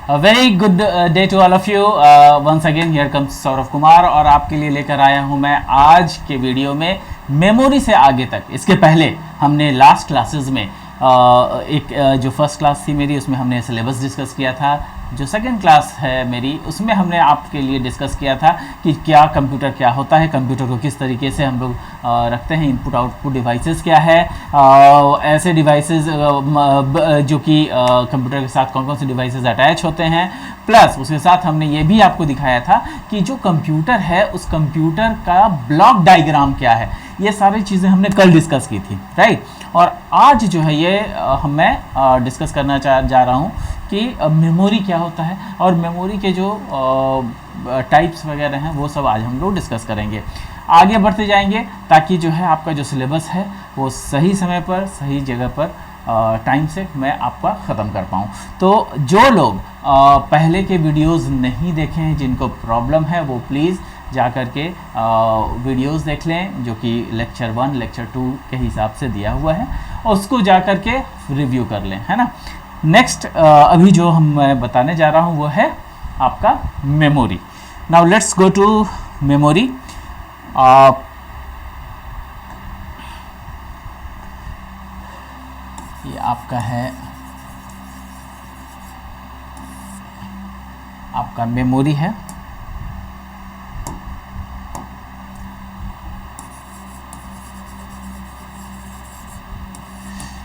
A very good day to all of you. Once again here comes Saurabh Kumar और आपके लिए लेकर आया हूं मैं आज के वीडियो में मेमोरी से आगे तक। इसके पहले हमने लास्ट क्लासेस में जो फर्स्ट क्लास थी मेरी उसमें हमने सिलेबस डिस्कस किया था। जो सेकंड क्लास है मेरी उसमें हमने आपके लिए डिस्कस किया था कि क्या कंप्यूटर क्या होता है, कंप्यूटर को किस तरीके से हम लोग रखते हैं, इनपुट आउटपुट डिवाइसेस क्या है, ऐसे डिवाइसेस जो कि कंप्यूटर के साथ कौन कौन से डिवाइसेस अटैच होते हैं। प्लस उसके साथ हमने ये भी आपको दिखाया था कि जो कंप्यूटर है उस कंप्यूटर का ब्लॉक डायग्राम क्या है। ये सारी चीज़ें हमने कल डिस्कस की थी, राइट। और आज जो है ये मैं डिस्कस करना जा रहा हूँ कि मेमोरी क्या होता है और मेमोरी के जो टाइप्स वगैरह हैं वो सब आज हम लोग डिस्कस करेंगे। आगे बढ़ते जाएंगे ताकि जो है आपका जो सिलेबस है वो सही समय पर सही जगह पर टाइम से मैं आपका ख़त्म कर पाऊँ। तो जो लोग पहले के वीडियोज़ नहीं देखे हैं, जिनको प्रॉब्लम है, वो प्लीज़ जा कर के वीडियोज़ देख लें जो कि लेक्चर 1 लेक्चर 2 के हिसाब से दिया हुआ है और उसको जा कर के रिव्यू कर लें, है ना। नेक्स्ट अभी जो मैं बताने जा रहा हूँ वो है आपका memory. Now let's go to memory. ये आपका है आपका मेमोरी है।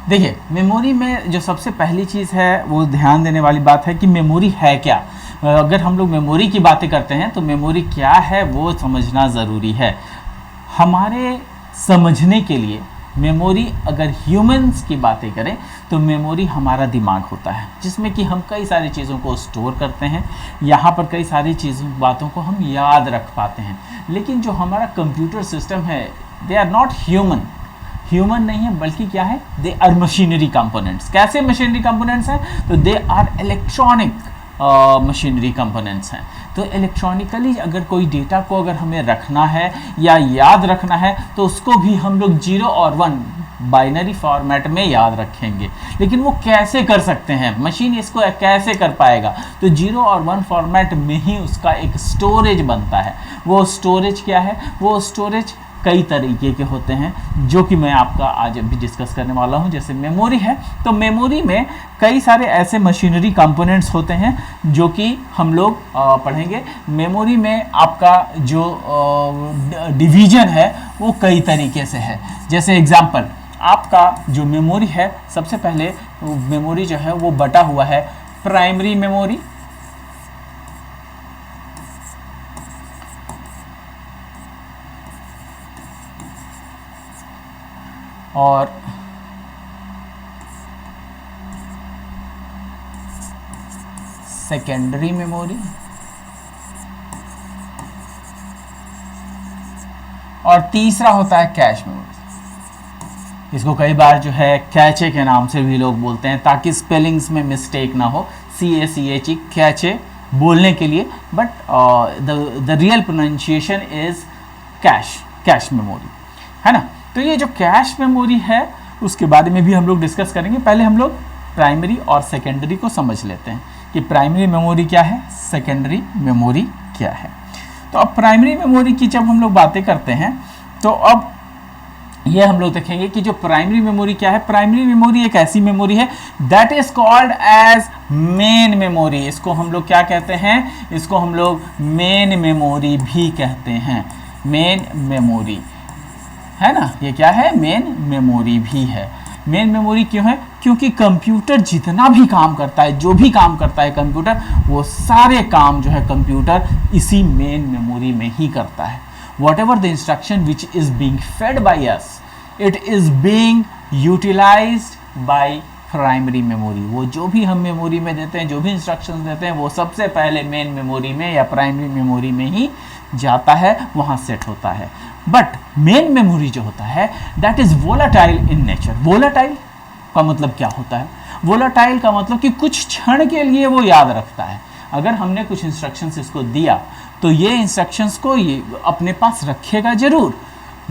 देखिए मेमोरी में जो सबसे पहली चीज़ है वो ध्यान देने वाली बात है कि मेमोरी है क्या। अगर हम लोग मेमोरी की बातें करते हैं तो मेमोरी क्या है वो समझना ज़रूरी है। हमारे समझने के लिए मेमोरी, अगर ह्यूमंस की बातें करें तो मेमोरी हमारा दिमाग होता है जिसमें कि हम कई सारी चीज़ों को स्टोर करते हैं। यहाँ पर कई सारी बातों को हम याद रख पाते हैं। लेकिन जो हमारा कंप्यूटर सिस्टम है दे आर नॉट ह्यूमन नहीं है, बल्कि क्या है, दे आर मशीनरी कंपोनेंट्स। कैसे मशीनरी कंपोनेंट्स हैं? तो they are electronic machinery components हैं। तो इलेक्ट्रॉनिकली अगर कोई डेटा को अगर हमें रखना है या याद रखना है तो उसको भी हम लोग 0 और 1 बाइनरी फॉर्मेट में याद रखेंगे। लेकिन वो कैसे कर सकते हैं, मशीन इसको कैसे कर पाएगा? तो 0 और 1 फॉर्मेट में ही उसका एक स्टोरेज बनता है। वो स्टोरेज क्या है? वो स्टोरेज कई तरीके के होते हैं जो कि मैं आपका आज अभी डिस्कस करने वाला हूं। जैसे मेमोरी है तो मेमोरी में कई सारे ऐसे मशीनरी कंपोनेंट्स होते हैं जो कि हम लोग पढ़ेंगे। मेमोरी में आपका जो डिवीजन है वो कई तरीके से है। जैसे एग्जांपल, आपका जो मेमोरी है, सबसे पहले मेमोरी जो है वो बटा हुआ है प्राइमरी मेमोरी, और सेकेंडरी मेमोरी, और तीसरा होता है कैश मेमोरी। इसको कई बार जो है कैचे के नाम से भी लोग बोलते हैं ताकि स्पेलिंग्स में मिस्टेक ना हो। CACHE कैचे बोलने के लिए, but the real pronunciation is cache memory, है ना। तो ये जो कैश मेमोरी है उसके बारे में भी हम लोग डिस्कस करेंगे। पहले हम लोग प्राइमरी और सेकेंडरी को समझ लेते हैं कि प्राइमरी मेमोरी क्या है, सेकेंडरी मेमोरी क्या है। तो अब प्राइमरी मेमोरी की जब हम लोग बातें करते हैं तो अब ये हम लोग देखेंगे कि जो प्राइमरी मेमोरी क्या है। प्राइमरी मेमोरी एक ऐसी मेमोरी है that is called as main memory. इसको हम लोग क्या कहते हैं? इसको हम लोग मेन मेमोरी भी कहते हैं। मेन मेमोरी है ना, ये क्या है? मेन मेमोरी भी है। मेन मेमोरी क्यों है? क्योंकि कंप्यूटर जितना भी काम करता है, जो भी काम करता है कंप्यूटर, वो सारे काम जो है कंप्यूटर इसी मेन मेमोरी में ही करता है। Whatever the instruction which is being fed by us, it is being utilized by primary memory. वो जो भी हम मेमोरी में देते हैं, जो भी इंस्ट्रक्शंस देते हैं, वो सबसे पहले मेन मेमोरी में या प्राइमरी मेमोरी में ही जाता है, वहाँ सेट होता है। बट मेन मेमोरी जो होता है that is volatile in nature. Volatile का मतलब क्या होता है? वोलाटाइल का मतलब कि कुछ क्षण के लिए वो याद रखता है। अगर हमने कुछ इंस्ट्रक्शंस इसको दिया तो ये इंस्ट्रक्शंस को ये अपने पास रखेगा ज़रूर,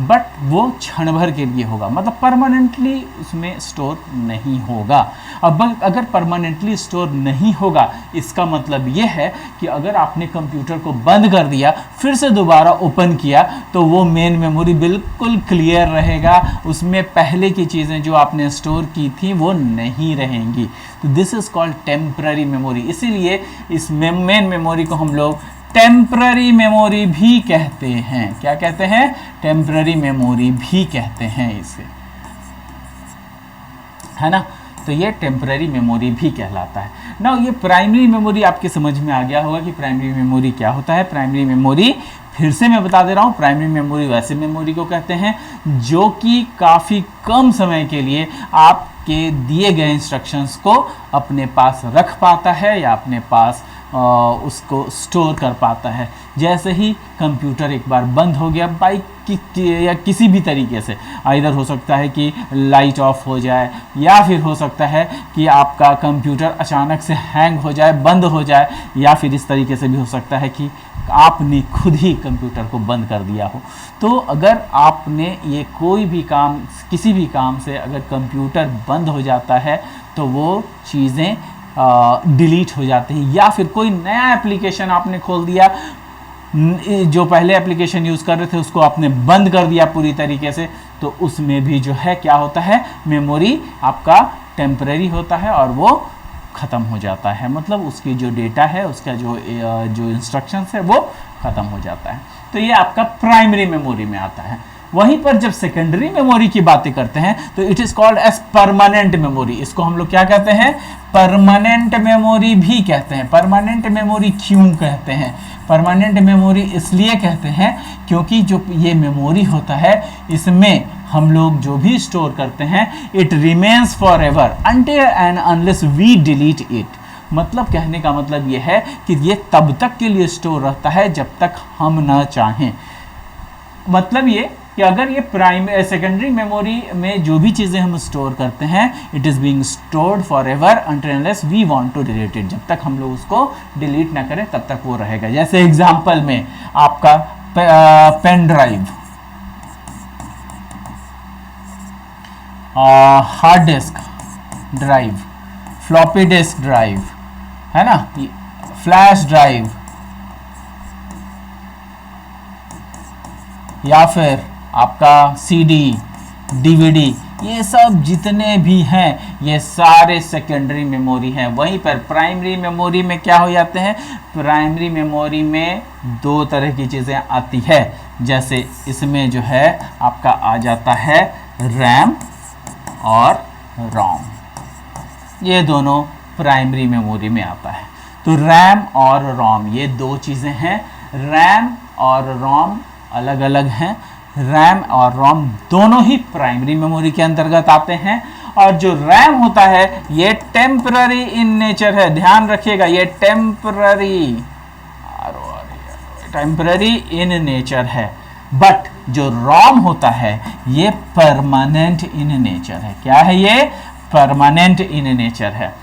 बट वो क्षण भर के लिए होगा, मतलब परमानेंटली उसमें स्टोर नहीं होगा। अब अगर परमानेंटली स्टोर नहीं होगा, इसका मतलब ये है कि अगर आपने कंप्यूटर को बंद कर दिया फिर से दोबारा ओपन किया तो वो मेन मेमोरी बिल्कुल क्लियर रहेगा, उसमें पहले की चीज़ें जो आपने स्टोर की थी वो नहीं रहेंगी। तो this is called temporary memory. इसीलिए इस मेन मेमोरी को हम लोग टेम्पररी मेमोरी भी कहते हैं। क्या कहते हैं? टेम्पररी मेमोरी भी कहते हैं इसे, है ना। तो ये टेम्पररी मेमोरी भी कहलाता है ना। ये प्राइमरी मेमोरी आपके समझ में आ गया होगा कि प्राइमरी मेमोरी क्या होता है। प्राइमरी मेमोरी फिर से मैं बता दे रहा हूँ, प्राइमरी मेमोरी वैसे मेमोरी को कहते हैं जो कि काफ़ी कम समय के लिए आपके दिए गए इंस्ट्रक्शंस को अपने पास रख पाता है या अपने पास उसको स्टोर कर पाता है। जैसे ही कंप्यूटर एक बार बंद हो गया या किसी भी तरीके से, इधर हो सकता है कि लाइट ऑफ हो जाए या फिर हो सकता है कि आपका कंप्यूटर अचानक से हैंग हो जाए, बंद हो जाए, या फिर इस तरीके से भी हो सकता है कि आपने खुद ही कंप्यूटर को बंद कर दिया हो। तो अगर आपने ये कोई भी काम, किसी भी काम से अगर कंप्यूटर बंद हो जाता है तो वो चीज़ें डिलीट हो जाते हैं, या फिर कोई नया एप्लीकेशन आपने खोल दिया, जो पहले एप्लीकेशन यूज़ कर रहे थे उसको आपने बंद कर दिया पूरी तरीके से, तो उसमें भी जो है क्या होता है, मेमोरी आपका टेम्पररी होता है और वो ख़त्म हो जाता है। मतलब उसकी जो डेटा है, उसका जो इंस्ट्रक्शंस है वो ख़त्म हो जाता है। तो ये आपका प्राइमरी मेमोरी में आता है। वहीं पर जब सेकेंडरी मेमोरी की बातें करते हैं तो it is called as permanent memory. इसको हम लोग क्या कहते हैं? परमानेंट मेमोरी भी कहते हैं। परमानेंट मेमोरी क्यों कहते हैं? परमानेंट मेमोरी इसलिए कहते हैं क्योंकि जो ये मेमोरी होता है इसमें हम लोग जो भी स्टोर करते हैं it remains forever until and unless we delete it. मतलब कहने का मतलब ये है कि ये तब तक के लिए स्टोर रहता है जब तक हम ना चाहें। मतलब ये कि अगर ये सेकेंडरी मेमोरी में जो भी चीज़ें हम स्टोर करते हैं it is being stored forever until unless we want to delete it. जब तक हम लोग उसको डिलीट ना करें तब तक वो रहेगा। जैसे एग्जांपल में आपका pen drive, hard disk drive, floppy disk drive, है ना, फ्लैश ड्राइव, या फिर आपका सीडी, डीवीडी, ये सब जितने भी हैं ये सारे सेकेंडरी मेमोरी हैं। वहीं पर प्राइमरी मेमोरी में क्या हो जाते हैं? प्राइमरी मेमोरी में दो तरह की चीज़ें आती है। जैसे इसमें जो है आपका आ जाता है रैम और रोम, ये दोनों प्राइमरी मेमोरी में आता है। तो रैम और रोम ये दो चीज़ें हैं। रैम और रोम अलग अलग हैं। रैम और रोम दोनों ही प्राइमरी मेमोरी के अंतर्गत आते हैं। और जो रैम होता है ये टेम्पररी इन नेचर है। ध्यान रखिएगा, ये टेम्पररी इन नेचर है। बट जो रोम होता है ये परमानेंट इन नेचर है। क्या है ये? परमानेंट इन नेचर है।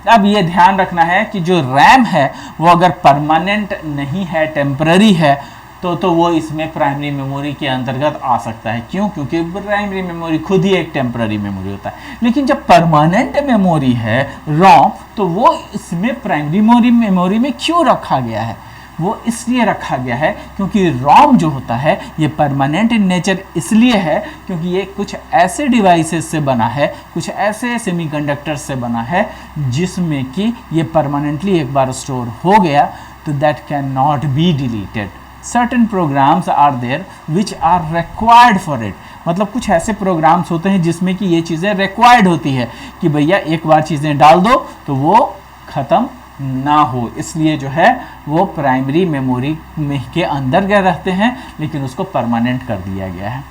अब ये ध्यान रखना है कि जो रैम है वो अगर परमानेंट नहीं है, टेम्पररी है, तो वो इसमें प्राइमरी मेमोरी के अंतर्गत आ सकता है। क्यों? क्योंकि प्राइमरी मेमोरी खुद ही एक टेम्पररी मेमोरी होता है। लेकिन जब परमानेंट मेमोरी है रोम, तो वो इसमें प्राइमरी मेमोरी में क्यों रखा गया है? वो इसलिए रखा गया है क्योंकि रोम जो होता है ये परमानेंट इन नेचर इसलिए है क्योंकि ये कुछ ऐसे डिवाइसेस से बना है, कुछ ऐसे सेमीकंडक्टर्स से बना है जिसमें कि ये परमानेंटली एक बार स्टोर हो गया तो that can not be deleted. Certain programs are there which are required for it. मतलब कुछ ऐसे प्रोग्राम्स होते हैं जिसमें कि ये चीज़ें रिक्वायर्ड होती है कि भैया एक बार चीज़ें डाल दो तो वो ख़त्म ना हो, इसलिए जो है वो प्राइमरी मेमोरी में के अंदर गए रहते हैं, लेकिन उसको परमानेंट कर दिया गया है।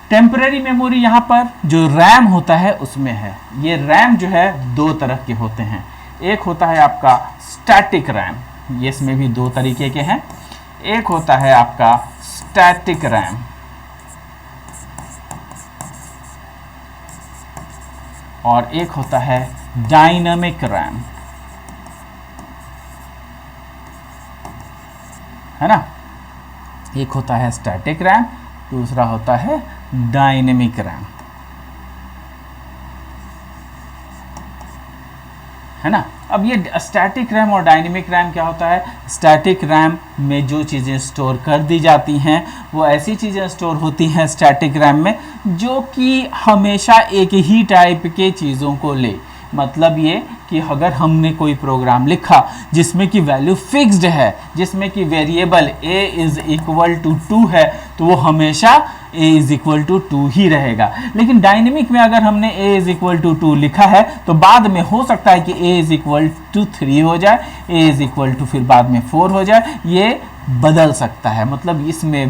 टेम्पररी मेमोरी यहाँ पर जो रैम होता है उसमें है। ये रैम जो है दो तरह के होते हैं। एक होता है आपका स्टैटिक रैम, ये इसमें भी दो तरीके के हैं। एक होता है आपका स्टैटिक रैम और एक होता है डायनामिक रैम, है ना। एक होता है स्टैटिक रैम, दूसरा होता है डायनेमिक रैम, है ना। अब ये स्टैटिक रैम और डायनेमिक रैम क्या होता है? स्टैटिक रैम में जो चीज़ें स्टोर कर दी जाती हैं वो ऐसी चीज़ें स्टोर होती हैं स्टैटिक रैम में जो कि हमेशा एक ही टाइप के चीज़ों को ले। मतलब ये कि अगर हमने कोई प्रोग्राम लिखा जिसमें कि वैल्यू फिक्स्ड है, जिसमें कि variable a is equal to 2 है, तो वो हमेशा a इज़ इक्वल टू 2 ही रहेगा। लेकिन डायनेमिक में अगर हमने a इज़ इक्वल टू 2 लिखा है तो बाद में हो सकता है कि a इज़ इक्वल टू 3 हो जाए, a इज़ इक्वल टू फिर बाद में 4 हो जाए, ये बदल सकता है। मतलब इसमें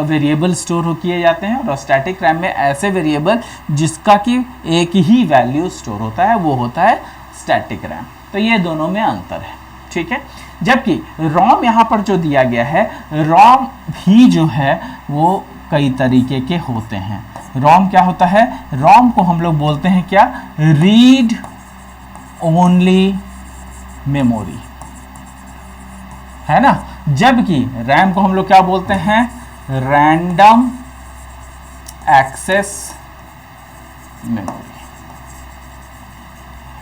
वेरिएबल स्टोर हो किए जाते हैं और स्टैटिक रैम में ऐसे वेरिएबल जिसका कि एक ही वैल्यू स्टोर होता है वो होता है स्टैटिक रैम। तो ये दोनों में अंतर है, ठीक है। जबकि रोम यहाँ पर जो दिया गया है, रोम भी जो है वो कई तरीके के होते हैं। रोम क्या होता है? रोम को हम लोग बोलते हैं क्या? रीड ओनली मेमोरी, है ना। जबकि रैम को हम लोग क्या बोलते हैं? रैंडम एक्सेस मेमोरी,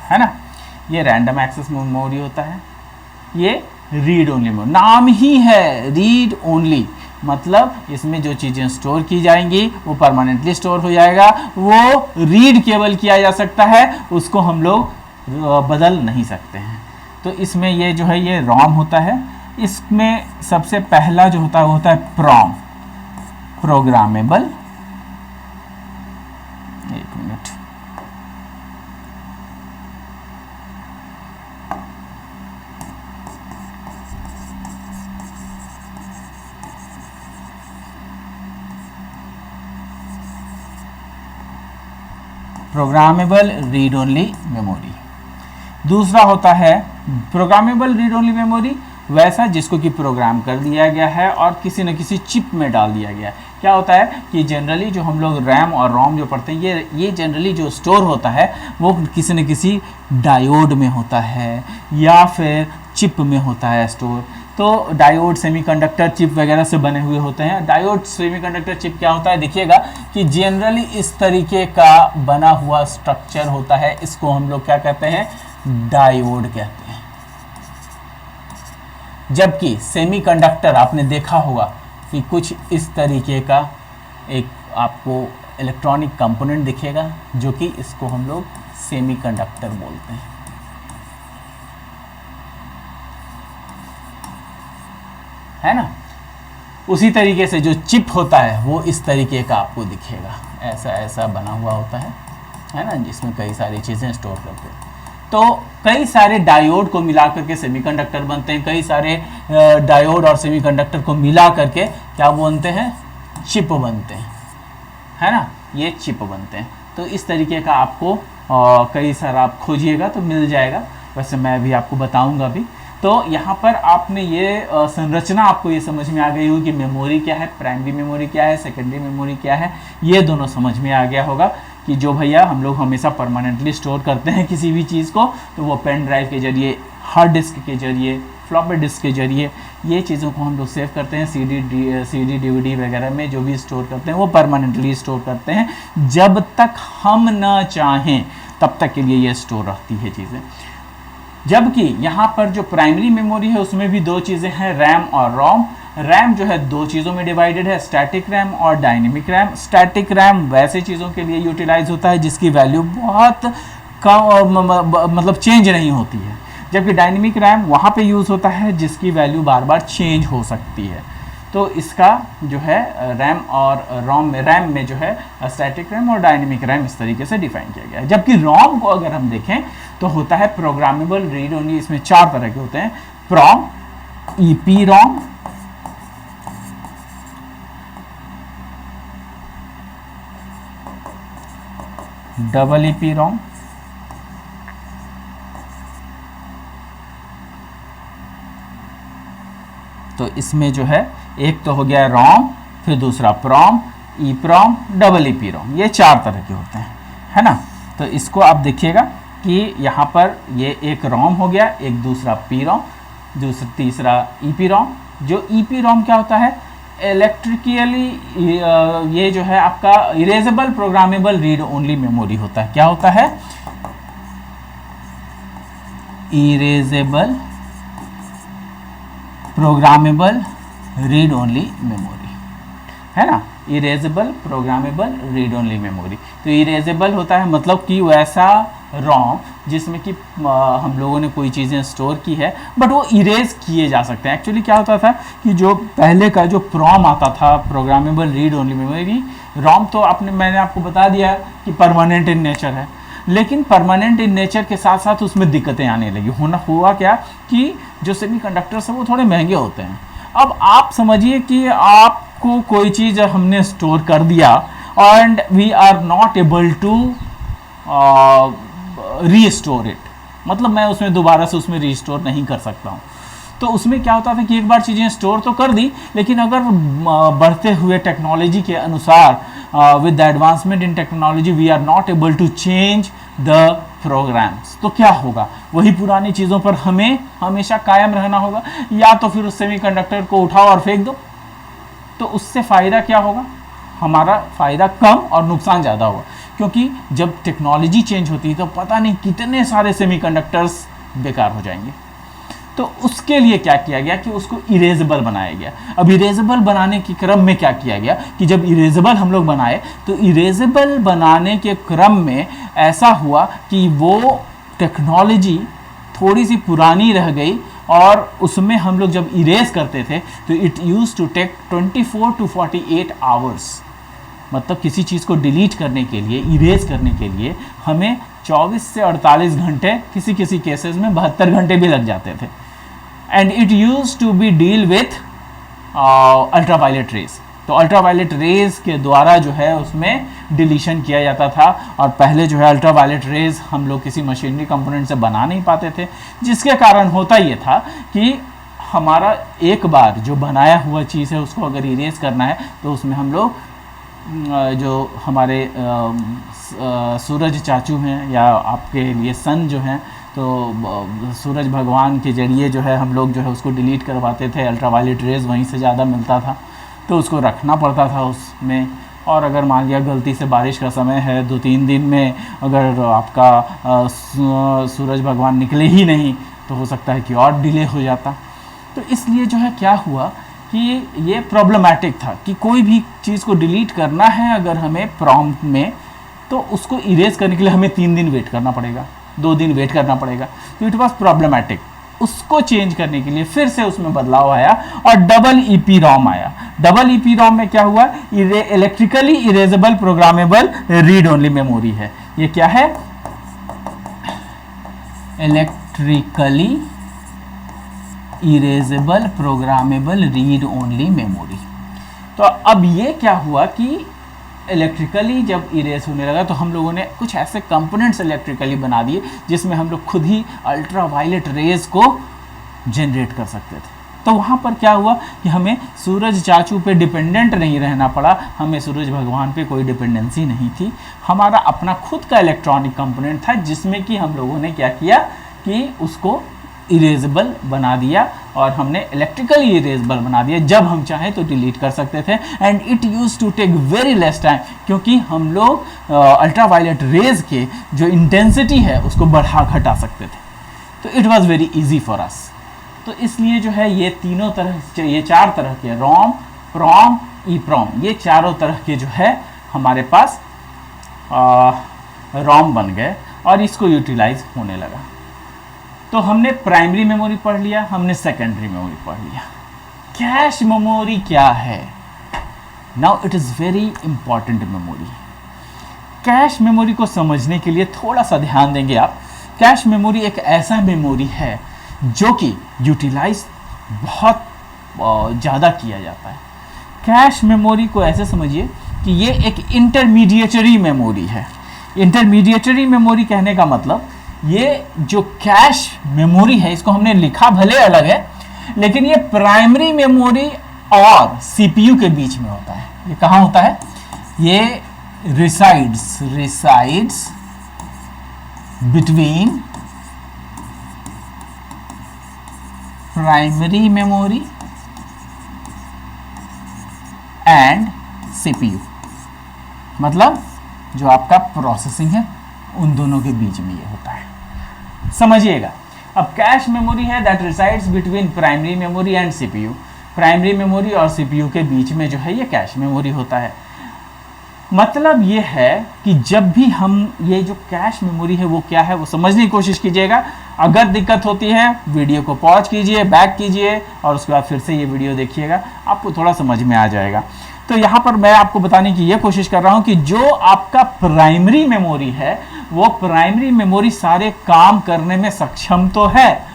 है ना। ये रैंडम एक्सेस मेमोरी होता है, ये रीड ओनली मेमोरी। नाम ही है रीड ओनली, मतलब इसमें जो चीज़ें स्टोर की जाएंगी वो परमानेंटली स्टोर हो जाएगा, वो रीड केवल किया जा सकता है, उसको हम लोग बदल नहीं सकते हैं। तो इसमें ये जो है ये रोम होता है। इसमें सबसे पहला जो होता है वो होता है प्रॉम, प्रोग्रामेबल। एक minute, programmable read only memory. दूसरा होता है प्रोग्रामेबल रीड ओनली मेमोरी, वैसा जिसको कि प्रोग्राम कर दिया गया है और किसी न किसी चिप में डाल दिया गया है। क्या होता है कि जनरली जो हम लोग रैम और रोम जो पढ़ते हैं, ये जनरली जो स्टोर होता है वो किसी न किसी डायोड में होता है या फिर चिप में होता है स्टोर। तो डायोड सेमीकंडक्टर चिप वगैरह से बने हुए होते हैं। डायोड सेमीकंडक्टर चिप क्या होता है? देखिएगा कि जनरली इस तरीके का बना हुआ स्ट्रक्चर होता है, इसको हम लोग क्या कहते हैं? डायोड कहते हैं। जबकि सेमीकंडक्टर आपने देखा होगा कि कुछ इस तरीके का एक आपको इलेक्ट्रॉनिक कंपोनेंट दिखेगा, जो कि इसको हम लोग सेमीकंडक्टर बोलते हैं, है ना। उसी तरीके से जो चिप होता है वो इस तरीके का आपको दिखेगा, ऐसा ऐसा बना हुआ होता है ना, जिसमें कई सारी चीज़ें स्टोर करते हैं। तो कई सारे डायोड को मिला करके सेमीकंडक्टर बनते हैं, कई सारे डायोड और सेमीकंडक्टर को मिला करके क्या बनते हैं? चिप बनते हैं, है ना, ये चिप बनते हैं। तो इस तरीके का आपको कई सारा आप खोजिएगा तो मिल जाएगा, वैसे मैं भी आपको बताऊंगा भी। तो यहाँ पर आपने ये संरचना आपको ये समझ में आ गई होगी कि मेमोरी क्या है, प्राइमरी मेमोरी क्या है, सेकेंडरी मेमोरी क्या है, ये दोनों समझ में आ गया होगा कि जो भैया हम लोग हमेशा परमानेंटली स्टोर करते हैं किसी भी चीज़ को, तो वो पेन ड्राइव के जरिए, हार्ड डिस्क के जरिए, फ्लॉपी डिस्क के जरिए ये चीज़ों को हम लोग सेव करते हैं। सीडी डीवीडी वगैरह में जो भी स्टोर करते हैं वो परमानेंटली स्टोर करते हैं, जब तक हम ना चाहें तब तक के लिए ये स्टोर रहती है चीज़ें। जबकि यहाँ पर जो प्राइमरी मेमोरी है उसमें भी दो चीज़ें हैं, रैम और रोम। रैम जो है दो चीज़ों में डिवाइडेड है, स्टैटिक रैम और डायनेमिक रैम। स्टैटिक रैम वैसे चीज़ों के लिए यूटिलाइज होता है जिसकी वैल्यू बहुत कम, मतलब चेंज नहीं होती है, जबकि डायनेमिक रैम वहाँ पे यूज़ होता है जिसकी वैल्यू बार बार चेंज हो सकती है। तो इसका जो है रैम और रोम में, रैम में जो है स्टैटिक रैम और डायनेमिक रैम इस तरीके से डिफाइन किया गया है। जबकि रोम को अगर हम देखें तो होता है प्रोग्रामेबल रीड ओनली। इसमें चार तरह के होते हैं, प्रॉम, ईपी रोम, डबल ईपी रोम, तो इसमें जो है एक तो हो गया रोम, फिर दूसरा प्रॉम, ई प्रॉम, डबल ईपी रोम, ये चार तरह के होते हैं, है ना। तो इसको आप देखिएगा कि यहाँ पर ये एक रोम हो गया, एक दूसरा पी रोम, तीसरा ईपी रोम। जो ईपी रोम क्या होता है, कि यहाँ पर ये एक रोम हो गया, एक दूसरा पी रोम, दूसरा तीसरा ईपी रोम। ये चार तरह के होते हैं, है ना। तो इसको आप देखिएगा कि यहाँ पर ये एक रोम हो गया, एक दूसरा पी रोम, दूसरा तीसरा ईपी रोम। जो ईपी रोम क्या होता है इलेक्ट्रिकली ये जो है आपका erasable programmable read only memory होता है। क्या होता है? Erasable programmable read only memory, है ना, erasable programmable read only memory. तो इरेजेबल होता है मतलब कि वैसा रोम जिसमें कि हम लोगों ने कोई चीज़ें स्टोर की है बट वो इरेज किए जा सकते हैं। एक्चुअली क्या होता था कि जो पहले का जो प्रोम आता था, प्रोग्रामेबल रीड ओनली मेमोरी, रोम तो मैंने आपको बता दिया कि परमानेंट इन नेचर है, लेकिन परमानेंट इन नेचर के साथ साथ उसमें दिक्कतें आने लगी। हुआ क्या कि जो सेमीकंडक्टर्स हैं वो थोड़े महंगे होते हैं। अब आप समझिए कि आपको कोई चीज़ हमने स्टोर कर दिया and we are not able to restore it, मतलब मैं उसमें दोबारा से उसमें रीस्टोर नहीं कर सकता हूँ। तो उसमें क्या होता था कि एक बार चीज़ें स्टोर तो कर दी, लेकिन अगर बढ़ते हुए टेक्नोलॉजी के अनुसार with the advancement in technology we are not able to change the programs, तो क्या होगा? वही पुरानी चीज़ों पर हमें हमेशा कायम रहना होगा, या तो फिर उस सेमीकंडक्टर को उठाओ और फेंक दो। तो उससे फ़ायदा क्या होगा? हमारा फ़ायदा कम और नुकसान ज़्यादा होगा, क्योंकि जब टेक्नोलॉजी चेंज होती है तो पता नहीं कितने सारे सेमीकंडक्टर्स बेकार हो जाएंगे। तो उसके लिए क्या किया गया कि उसको इरेजेबल बनाया गया। अब इरेजेबल बनाने के क्रम में क्या किया गया कि जब इरेजेबल हम लोग बनाए तो इरेजेबल बनाने के क्रम में ऐसा हुआ कि वो टेक्नोलॉजी थोड़ी सी पुरानी रह गई और उसमें हम लोग जब इरेज करते थे तो it use to take 24 to 48 hours. मतलब किसी चीज़ को डिलीट करने के लिए, इरेज करने के लिए हमें 24 से 48 घंटे, किसी किसी केसेस में 72 घंटे भी लग जाते थे। And it use to be deal with ultraviolet rays. तो अल्ट्रावायलेट रेज के द्वारा जो है उसमें डिलीशन किया जाता था, और पहले जो है अल्ट्रावायलेट रेज हम लोग किसी मशीनरी कंपोनेंट से बना नहीं पाते थे, जिसके कारण होता ये था कि हमारा एक बार जो बनाया हुआ चीज़ है उसको अगर इरेज करना है तो उसमें हम लोग जो हमारे सूरज चाचू हैं या आपके लिए सन जो हैं, तो सूरज भगवान के जरिए जो है हम लोग जो है उसको डिलीट करवाते थे। अल्ट्रावायलेट रेज वहीं से ज़्यादा मिलता था तो उसको रखना पड़ता था उसमें। और अगर मान लिया गलती से बारिश का समय है, 2-3 दिन में अगर आपका सूरज भगवान निकले ही नहीं तो हो सकता है कि और डिले हो जाता। तो इसलिए जो है क्या हुआ कि ये प्रॉब्लमैटिक था कि कोई भी चीज़ को डिलीट करना है अगर हमें प्रॉम्प्ट में, तो उसको इरेज करने के लिए हमें 3 दिन वेट करना पड़ेगा, 2 दिन वेट करना पड़ेगा। तो इट वॉज प्रॉब्लमैटिक। उसको चेंज करने के लिए फिर से उसमें बदलाव आया और डबल ईपी रॉम आया। डबल ईपी रॉम में क्या हुआ? Electrically erasable programmable read only memory है। ये क्या है? Electrically erasable programmable read only memory. तो अब ये क्या हुआ कि इलेक्ट्रिकली जब इरेज होने लगा तो हम लोगों ने कुछ ऐसे कंपोनेंट्स इलेक्ट्रिकली बना दिए जिसमें हम लोग खुद ही अल्ट्रावायलेट रेज को जनरेट कर सकते थे। तो वहाँ पर क्या हुआ कि हमें सूरज चाचू पे डिपेंडेंट नहीं रहना पड़ा, हमें सूरज भगवान पे कोई डिपेंडेंसी नहीं थी। हमारा अपना खुद का इलेक्ट्रॉनिक कंपोनेंट था जिसमें कि हम लोगों ने क्या किया कि उसको इरेजेबल बना दिया, और हमने इलेक्ट्रिकली इरेजेबल बना दिया। जब हम चाहें तो डिलीट कर सकते थे and it use to take very less time, क्योंकि हम लोग अल्ट्रावायलेट रेज के जो इंटेंसिटी है उसको बढ़ा घटा सकते थे। तो it was very easy for us. तो इसलिए जो है ये तीनों तरह, ये 4 तरह के रोम, प्रॉम, ईप्रॉम, ये चारों तरह के जो है हमारे पास रोम बन गए और इसको यूटिलाइज होने लगा। तो हमने प्राइमरी मेमोरी पढ़ लिया, हमने सेकेंडरी मेमोरी पढ़ लिया। कैश मेमोरी क्या है? Now it is very important memory. Cache memory को समझने के लिए थोड़ा सा ध्यान देंगे आप। कैश मेमोरी एक ऐसा मेमोरी है जो कि यूटिलाइज बहुत ज़्यादा किया जाता है। कैश मेमोरी को ऐसे समझिए कि ये एक इंटरमीडिएटरी मेमोरी है। इंटरमीडिएटरी मेमोरी कहने का मतलब ये जो कैश मेमोरी है, इसको हमने लिखा भले अलग है, लेकिन ये प्राइमरी मेमोरी और सीपीयू के बीच में होता है। ये कहाँ होता है? ये resides between primary memory and CPU, मतलब जो आपका प्रोसेसिंग है उन दोनों के बीच में ये होता है, समझिएगा। अब कैश मेमोरी है that resides between primary memory and CPU, primary memory और सीपीयू के बीच में जो है ये कैश मेमोरी होता है। मतलब ये है कि जब भी हम ये जो कैश मेमोरी है वो क्या है वो समझने की कोशिश कीजिएगा। अगर दिक्कत होती है वीडियो को पॉज कीजिए, बैक कीजिए और उसके बाद फिर से ये वीडियो देखिएगा, आपको थोड़ा समझ में आ जाएगा। तो यहाँ पर मैं आपको बताने की ये कोशिश कर रहा हूँ कि जो आपका प्राइमरी मेमोरी है वो प्राइमरी मेमोरी सारे काम करने में सक्षम तो है,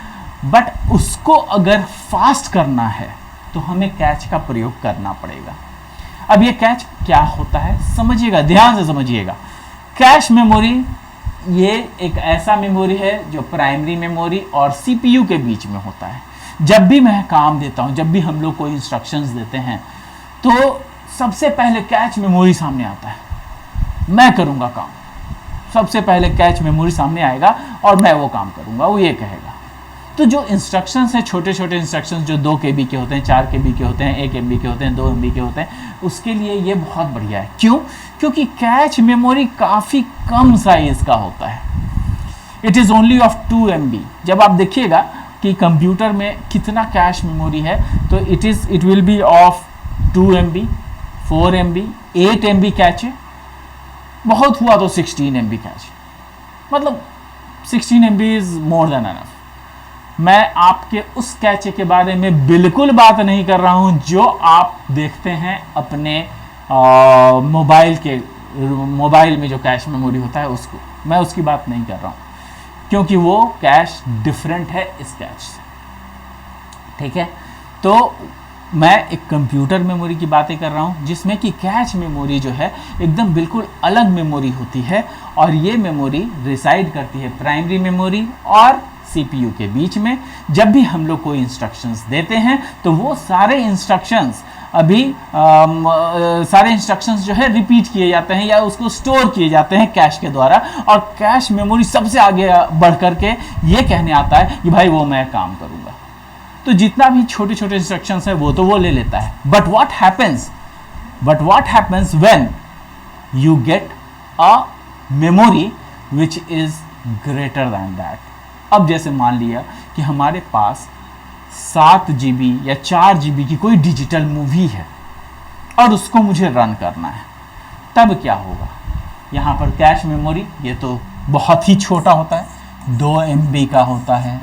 बट उसको अगर फास्ट करना है तो हमें कैच का प्रयोग करना पड़ेगा। अब ये कैच क्या होता है समझिएगा, ध्यान से समझिएगा। कैश मेमोरी ये एक ऐसा मेमोरी है जो प्राइमरी मेमोरी और सीपीयू के बीच में होता है। जब भी मैं काम देता हूं, जब भी हम लोग कोई इंस्ट्रक्शंस देते हैं तो सबसे पहले कैच मेमोरी सामने आता है, मैं करूंगा काम, सबसे पहले कैच मेमोरी सामने आएगा और मैं वो काम करूंगा, वो ये कहेगा। तो जो इंस्ट्रक्शंस हैं, छोटे छोटे इंस्ट्रक्शंस जो 2 KB के होते हैं, 4 KB के होते हैं, 1 MB के होते हैं, 2 MB के होते हैं, उसके लिए ये बहुत बढ़िया है। क्यों? क्योंकि कैच मेमोरी काफ़ी कम साइज का होता है, it is only of 2 MB। जब आप देखिएगा कि कंप्यूटर में कितना कैश मेमोरी है तो it will be of 2 MB, 4 MB, 8 MB catch है, बहुत हुआ तो 16 MB कैच, मतलब 16 MB is more than enough. मैं आपके उस कैचे के बारे में बिल्कुल बात नहीं कर रहा हूं जो आप देखते हैं अपने मोबाइल में जो कैश मेमोरी होता है उसको, मैं उसकी बात नहीं कर रहा हूं क्योंकि वो कैश डिफरेंट है इस कैच से, ठीक है। तो मैं एक कंप्यूटर मेमोरी की बातें कर रहा हूं जिसमें कि कैश मेमोरी जो है एकदम बिल्कुल अलग मेमोरी होती है और ये मेमोरी रिसाइड करती है प्राइमरी मेमोरी और सीपीयू के बीच में। जब भी हम लोग कोई इंस्ट्रक्शंस देते हैं तो वो सारे इंस्ट्रक्शंस सारे इंस्ट्रक्शंस जो है रिपीट किए जाते हैं या उसको स्टोर किए जाते हैं कैश के द्वारा, और कैश मेमोरी सबसे आगे बढ़ करके ये कहने आता है कि भाई वो मैं काम करूंगा। तो जितना भी छोटे छोटे इंस्ट्रक्शंस है वो ले लेता है। But what happens when you get a memory which is greater than that. अब जैसे मान लिया कि हमारे पास 7 GB या 4 GB की कोई डिजिटल मूवी है और उसको मुझे रन करना है, तब क्या होगा? यहाँ पर कैश मेमोरी ये तो बहुत ही छोटा होता है, 2 MB का होता है,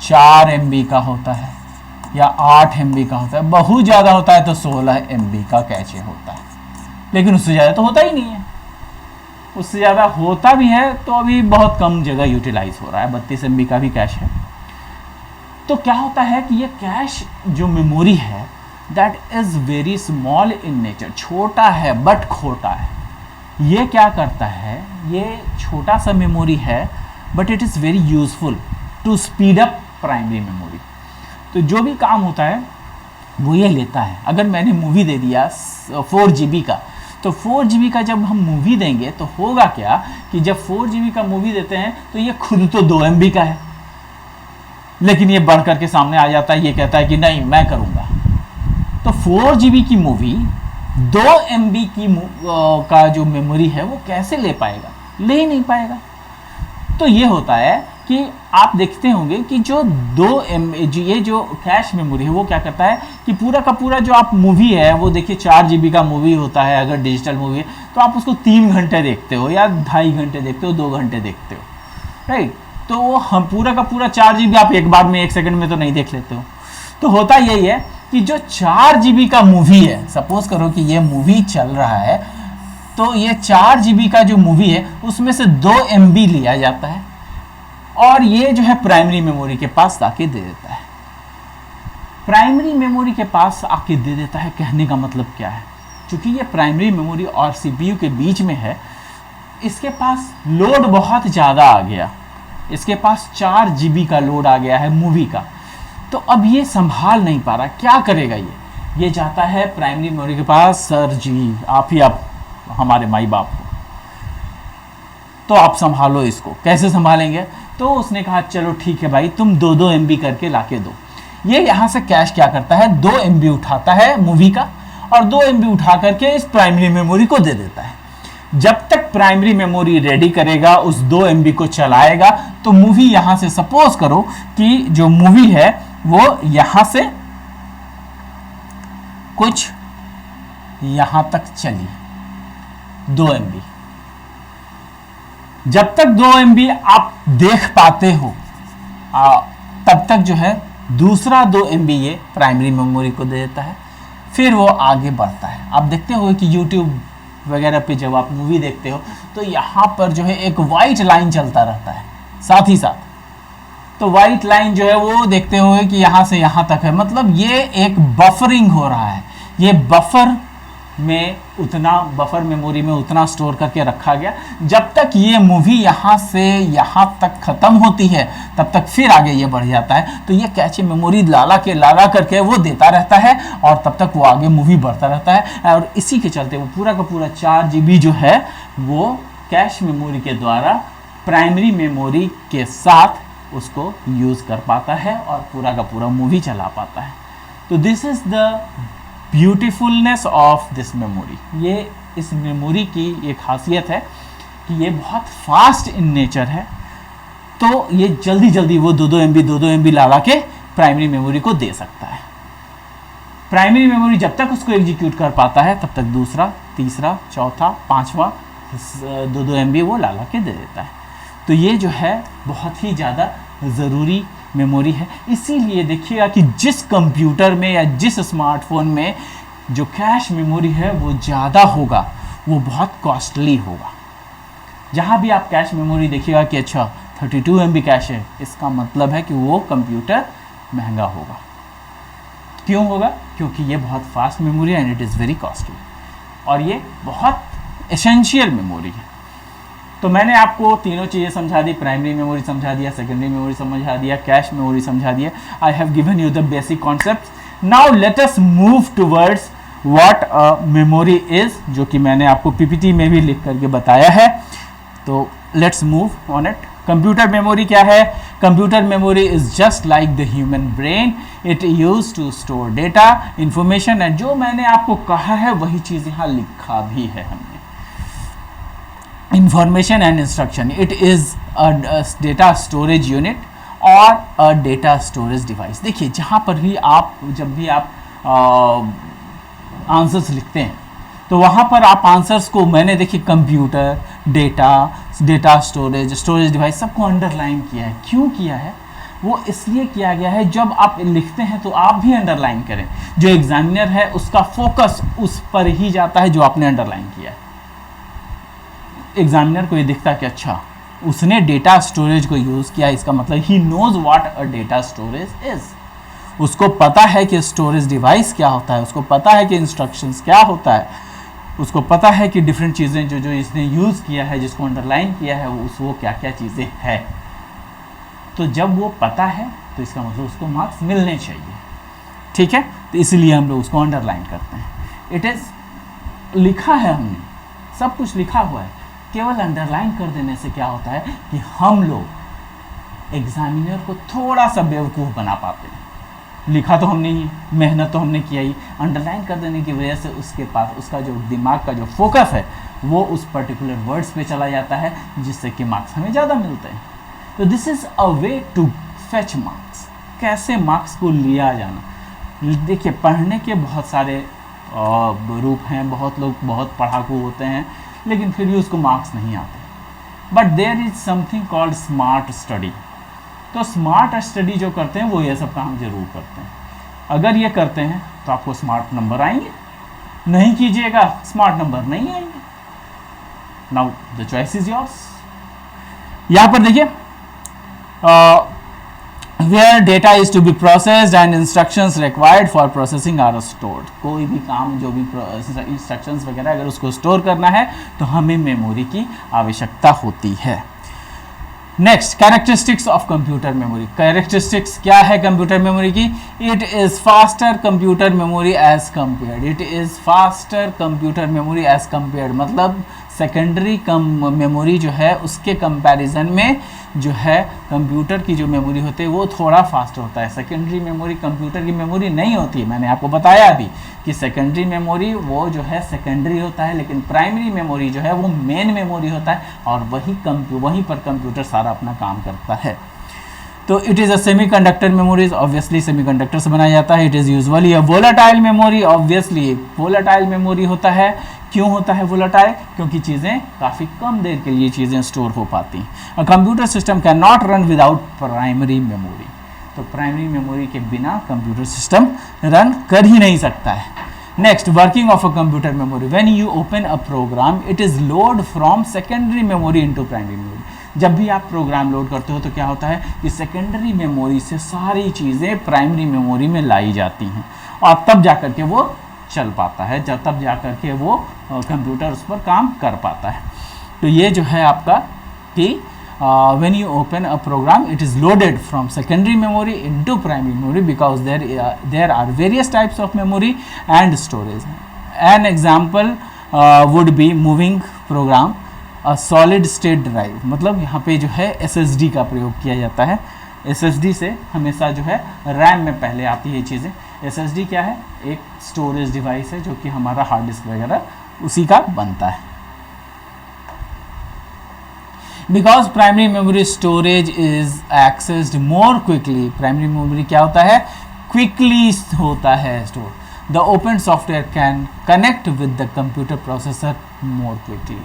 4 MB का होता है या 8 MB का होता है, बहुत ज़्यादा होता है तो 16 MB का कैचे होता है, लेकिन उससे ज़्यादा तो होता ही नहीं है। उससे ज़्यादा होता भी है तो अभी बहुत कम जगह यूटिलाइज हो रहा है, 32 MB का भी कैश है। तो क्या होता है कि ये कैश जो मेमोरी है that is very small in nature, छोटा है बट खोटा है। ये क्या करता है, ये छोटा सा मेमोरी है but it is very useful to speed up primary memory. तो जो भी काम होता है वो ये लेता है। अगर मैंने मूवी दे दिया 4 GB का, तो 4 GB का जब हम मूवी देंगे तो होगा क्या कि जब 4 GB का मूवी देते हैं तो ये खुद तो 2 MB का है, लेकिन ये बढ़ करके सामने आ जाता है, ये कहता है कि नहीं मैं करूँगा। तो 4 GB की मूवी 2 MB की का जो मेमोरी है वो कैसे ले पाएगा? ले ही नहीं पाएगा। तो ये होता है कि आप देखते होंगे कि जो 2 MB ये जो कैश मेमोरी है वो क्या करता है कि पूरा का पूरा जो आप मूवी है वो देखिए 4 GB का मूवी होता है, अगर डिजिटल मूवी है तो आप उसको 3 घंटे देखते हो या 2.5 घंटे देखते हो, 2 घंटे देखते हो, राइट। तो हम पूरा का पूरा 4 GB आप एक बार में 1 सेकंड में तो नहीं देख लेते हो। तो होता यही है कि जो 4 GB का मूवी है, सपोज करो कि ये मूवी चल रहा है, तो ये 4 GB का जो मूवी है उसमें से 2 MB लिया जाता है और ये जो है प्राइमरी मेमोरी के पास आके दे देता है। प्राइमरी मेमोरी के पास आके दे देता है, कहने का मतलब क्या है? क्योंकि ये प्राइमरी मेमोरी और सीपीयू के बीच में है, इसके पास लोड बहुत ज़्यादा आ गया, इसके पास 4 GB का लोड आ गया है मूवी का। तो अब ये संभाल नहीं पा रहा, क्या करेगा? ये जाता है प्राइमरी मेमोरी के पास, सर जी आप हमारे माई बाप हो, तो आप संभालो इसको। कैसे संभालेंगे? तो उसने कहा चलो ठीक है भाई, तुम 2-2 MB करके लाके दो। ये यहाँ से कैश क्या करता है, 2 MB उठाता है मूवी का और 2 MB उठा करके इस प्राइमरी मेमोरी को दे देता है। जब तक प्राइमरी मेमोरी रेडी करेगा, उस 2 MB को चलाएगा, तो मूवी यहां से, सपोज करो कि जो मूवी है वो यहां से कुछ यहां तक चली 2 MB। जब तक 2 MB आप देख पाते हो तब तक जो है दूसरा 2 MB ये प्राइमरी मेमोरी को दे देता है, फिर वो आगे बढ़ता है। आप देखते हो कि YouTube वगैरह पे जब आप मूवी देखते हो तो यहाँ पर जो है एक वाइट लाइन चलता रहता है साथ ही साथ। तो वाइट लाइन जो है वो देखते हो कि यहाँ से यहाँ तक है, मतलब ये एक बफरिंग हो रहा है। ये बफर मेमोरी में उतना स्टोर करके रखा गया। जब तक ये मूवी यहाँ से यहाँ तक खत्म होती है तब तक फिर आगे ये बढ़ जाता है। तो ये कैचे मेमोरी लाला करके वो देता रहता है और तब तक वो आगे मूवी बढ़ता रहता है। और इसी के चलते वो पूरा का पूरा 4 GB जो है वो कैश मेमोरी के द्वारा प्राइमरी मेमोरी के साथ उसको यूज़ कर पाता है और पूरा का पूरा मूवी चला पाता है। तो this is the beautifulness of this memory. ये इस मेमोरी की एक खासियत है कि ये बहुत फास्ट इन नेचर है। तो ये जल्दी जल्दी वो 2 MB ला के प्राइमरी मेमोरी को दे सकता है। प्राइमरी मेमोरी जब तक उसको एग्जीक्यूट कर पाता है तब तक दूसरा, तीसरा, चौथा, पांचवा 2 MB वो ला के दे देता है। तो ये जो है बहुत ही ज़्यादा ज़रूरी मेमोरी है। इसीलिए देखिएगा कि जिस कंप्यूटर में या जिस स्मार्टफोन में जो कैश मेमोरी है वो ज़्यादा होगा वो बहुत कॉस्टली होगा। जहाँ भी आप कैश मेमोरी देखिएगा कि अच्छा 32 MB कैश है, इसका मतलब है कि वो कंप्यूटर महंगा होगा। क्यों होगा? क्योंकि ये बहुत फास्ट मेमोरी है and it is very costly और ये बहुत एसेंशियल मेमोरी है। तो मैंने आपको तीनों चीज़ें समझा दी, प्राइमरी मेमोरी समझा दिया, सेकेंडरी मेमोरी समझा दिया, कैश मेमोरी समझा दिया। I have given you the basic concepts. Now let us move towards what a memory is, जो कि मैंने आपको पीपीटी में भी लिख करके बताया है। तो let's move on it. Computer memory क्या है? Computer memory is just like the human brain, it use to store data, information, and जो मैंने आपको कहा है वही चीज़ यहाँ लिखा भी है हमने। Information and instruction, it is a data storage unit or a data storage device। देखिए जहाँ पर भी आप, जब भी आप आंसर्स लिखते हैं तो वहाँ पर आप आंसर्स को, मैंने देखिए कंप्यूटर, डेटा स्टोरेज डिवाइस सबको अंडरलाइन किया है। क्यों किया है? वो इसलिए किया गया है जब आप लिखते हैं तो आप भी अंडरलाइन करें। जो एग्जामिनर है उसका फोकस उस पर ही जाता है जो आपने अंडरलाइन किया है। एग्जामिनर को ये दिखता कि अच्छा उसने डेटा स्टोरेज को यूज़ किया, इसका मतलब ही knows what a data storage is. उसको पता है कि स्टोरेज डिवाइस क्या होता है, उसको पता है कि इंस्ट्रक्शंस क्या होता है, उसको पता है कि डिफरेंट चीज़ें जो इसने यूज़ किया है, जिसको अंडरलाइन किया है, वो क्या क्या चीज़ें हैं। तो जब वो पता है तो इसका मतलब उसको मार्क्स मिलने चाहिए। ठीक है, तो इसलिए हम लोग उसको अंडरलाइन करते हैं। इट इज़ लिखा है, हमने सब कुछ लिखा हुआ है। केवल अंडरलाइन कर देने से क्या होता है कि हम लोग एग्जामिनर को थोड़ा सा बेवकूफ़ बना पाते हैं। लिखा तो हमने ही, मेहनत तो हमने किया ही, अंडरलाइन कर देने की वजह से उसके पास उसका जो दिमाग का जो फोकस है वो उस पर्टिकुलर वर्ड्स पे चला जाता है, जिससे कि मार्क्स हमें ज़्यादा मिलते हैं। तो this is a way to fetch marks. कैसे मार्क्स को लिया जाना? देखिए पढ़ने के बहुत सारे रूप हैं, बहुत लोग बहुत पढ़ाकू होते हैं लेकिन फिर भी उसको मार्क्स नहीं आते। But there is something called smart study. तो स्मार्ट स्टडी जो करते हैं वो ये सब काम जरूर करते हैं। अगर ये करते हैं तो आपको स्मार्ट नंबर आएंगे, नहीं कीजिएगा स्मार्ट नंबर नहीं आएंगे। Now the choice is yours. यहाँ पर देखिए where data is to be processed and instructions required for processing are stored। कोई भी काम, जो भी इंस्ट्रक्शंस वगैरह अगर उसको स्टोर करना है तो हमें मेमोरी की आवश्यकता होती है। Next, characteristics of computer memory. Characteristics क्या है कंप्यूटर मेमोरी की? It is faster computer memory as compared. It is faster computer memory as compared, मतलब सेकेंडरी मेमोरी जो है उसके कंपैरिजन में जो है कंप्यूटर की जो मेमोरी होती है वो थोड़ा फास्ट होता है। सेकेंडरी मेमोरी कंप्यूटर की मेमोरी नहीं होती है, मैंने आपको बताया अभी कि सेकेंडरी मेमोरी वो जो है सेकेंडरी होता है, लेकिन प्राइमरी मेमोरी जो है वो मेन मेमोरी होता है और वहीं पर कंप्यूटर सारा अपना काम करता है। तो it is a semiconductor memory, obviously semiconductor से बनाया जाता है। It is usually a volatile memory, obviously volatile memory होता है। क्यों होता है वोलेटाइल? क्योंकि चीज़ें काफ़ी कम देर के लिए चीज़ें स्टोर हो पाती हैं। A computer system can not run without primary memory, तो प्राइमरी मेमोरी के बिना कंप्यूटर सिस्टम रन कर ही नहीं सकता है। Next, working of a computer memory. When you open a program it is load from secondary memory into primary memory. जब भी आप प्रोग्राम लोड करते हो तो क्या होता है कि सेकेंडरी मेमोरी से सारी चीज़ें प्राइमरी मेमोरी में लाई जाती हैं और तब जा कर के वो चल पाता है, जब तब जा कर के वो कंप्यूटर उस पर काम कर पाता है। तो ये जो है आपका कि when you open a program it is loaded from secondary memory into primary memory because there are various types of memory and storage. An example would be moving program, a solid state drive, मतलब यहाँ पे जो है SSD का प्रयोग किया जाता है। SSD से हमेशा जो है रैम में पहले आती है चीज़ें। SSD क्या है? एक स्टोरेज डिवाइस है जो कि हमारा हार्ड डिस्क वगैरह उसी का बनता है। Because primary memory storage is accessed more quickly, primary memory क्या होता है? क्विकली होता है store. The open software can connect with the computer processor more quickly,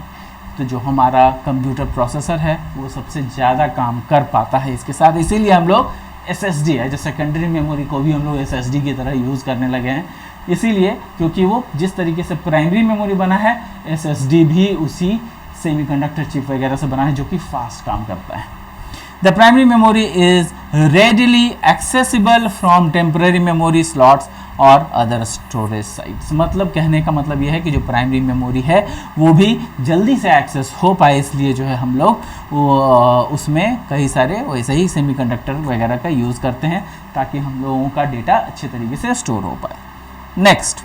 तो जो हमारा कंप्यूटर प्रोसेसर है वो सबसे ज़्यादा काम कर पाता है इसके साथ। इसीलिए हम लोग SSD है जो सेकेंडरी मेमोरी को भी हम लोग SSD की तरह यूज़ करने लगे हैं, इसीलिए क्योंकि वो जिस तरीके से प्राइमरी मेमोरी बना है SSD भी उसी सेमीकंडक्टर चिप वगैरह से बना है जो कि फास्ट काम करता है। The primary memory is readily accessible from temporary memory slots और अदर स्टोरेज साइट्स, मतलब कहने का मतलब यह है कि जो प्राइमरी मेमोरी है वो भी जल्दी से एक्सेस हो पाए, इसलिए जो है हम लोग उसमें कई सारे वैसे ही सेमीकंडक्टर वगैरह का यूज़ करते हैं ताकि हम लोगों का डेटा अच्छे तरीके से स्टोर हो पाए। नेक्स्ट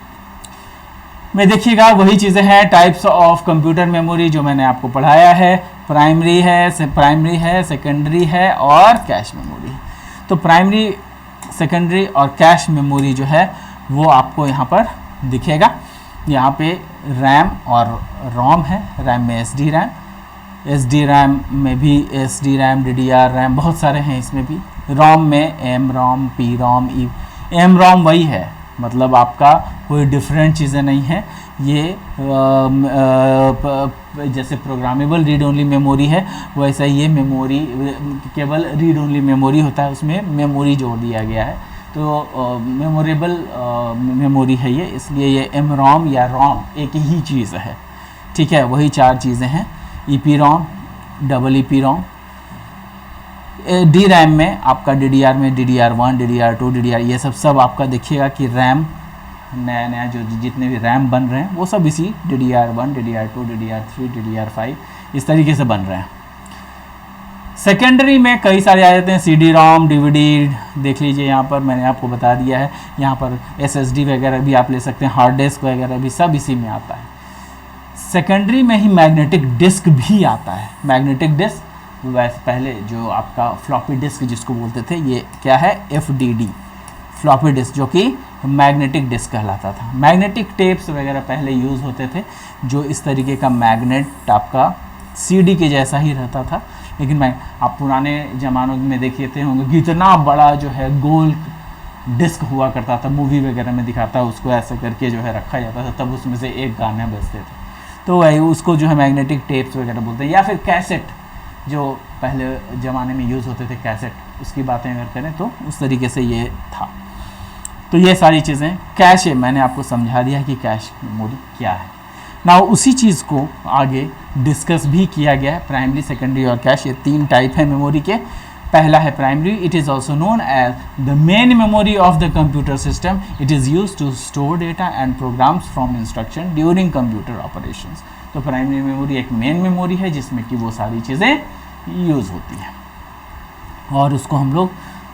में देखिएगा वही चीज़ें हैं, टाइप्स ऑफ कंप्यूटर मेमोरी जो मैंने आपको पढ़ाया है। प्राइमरी है, सेकेंडरी है और कैश मेमोरी है। तो प्राइमरी, सेकेंडरी और कैश मेमोरी जो है वो आपको यहाँ पर दिखेगा। यहाँ पे रैम और रोम है, रैम में एसडी रैम में भी एसडी रैम, DDR रैम, बहुत सारे हैं इसमें भी। रोम में एम रोम, पी रोम, एम रोम वही है, मतलब आपका कोई डिफरेंट चीज़ें नहीं है। ये जैसे प्रोग्रामेबल रीड ओनली मेमोरी है वैसा ये मेमोरी केवल रीड ओनली मेमोरी होता है, उसमें मेमोरी जोड़ दिया गया है, तो मेमोरेबल मेमोरी है ये, इसलिए ये एम रोम या रोम एक ही चीज़ है। ठीक है, वही चार चीज़ें हैं, ईपी रोम, डबल ईपी रोम। डी रैम में आपका DDR में DDR1, DDR2, DDR ये सब आपका देखिएगा कि रैम नया जो जितने भी रैम बन रहे हैं वो सब इसी DDR1, DDR2, DDR3, DDR5 इस तरीके से बन रहे हैं। सेकेंडरी में कई सारे आ जाते हैं, CD रोम, DVD देख लीजिए, यहाँ पर मैंने आपको बता दिया है। यहाँ पर SSD वगैरह भी आप ले सकते हैं, हार्ड डिस्क वगैरह भी सब इसी में आता है। सेकेंडरी में ही मैग्नेटिक डिस्क भी आता है। मैग्नेटिक डिस्क वैसे पहले जो आपका फ्लॉपी डिस्क जिसको बोलते थे, ये क्या है? FDD फ्लॉपी डिस्क, जो कि मैग्नेटिक डिस्क कहलाता था। मैग्नेटिक टेप्स वगैरह पहले यूज़ होते थे, जो इस तरीके का मैग्नेट आपका CD के जैसा ही रहता था, लेकिन आप पुराने ज़मानों में देखिए थे होंगे कितना बड़ा जो है गोल डिस्क हुआ करता था, मूवी वगैरह में दिखाता, उसको ऐसे करके जो है रखा जाता था, तब उसमें से एक गाने बजते थे, तो वही उसको जो है मैग्नेटिक टेप्स वगैरह बोलते हैं। या फिर कैसेट जो पहले ज़माने में यूज़ होते थे, कैसेट, उसकी बातें अगर करें तो उस तरीके से ये था। तो ये सारी चीज़ें कैश है, मैंने आपको समझा दिया कि कैश मेमोरी क्या है। ना उसी चीज़ को आगे डिस्कस भी किया गया है, प्राइमरी, सेकेंडरी और कैश, ये तीन टाइप है मेमोरी के। पहला है primary, it is also known as the main memory of the computer system, it is use to store data and programs from instruction during computer operations. तो primary memory एक main memory है जिसमें कि वो सारी चीज़ें यूज़ होती हैं और उसको हम लोग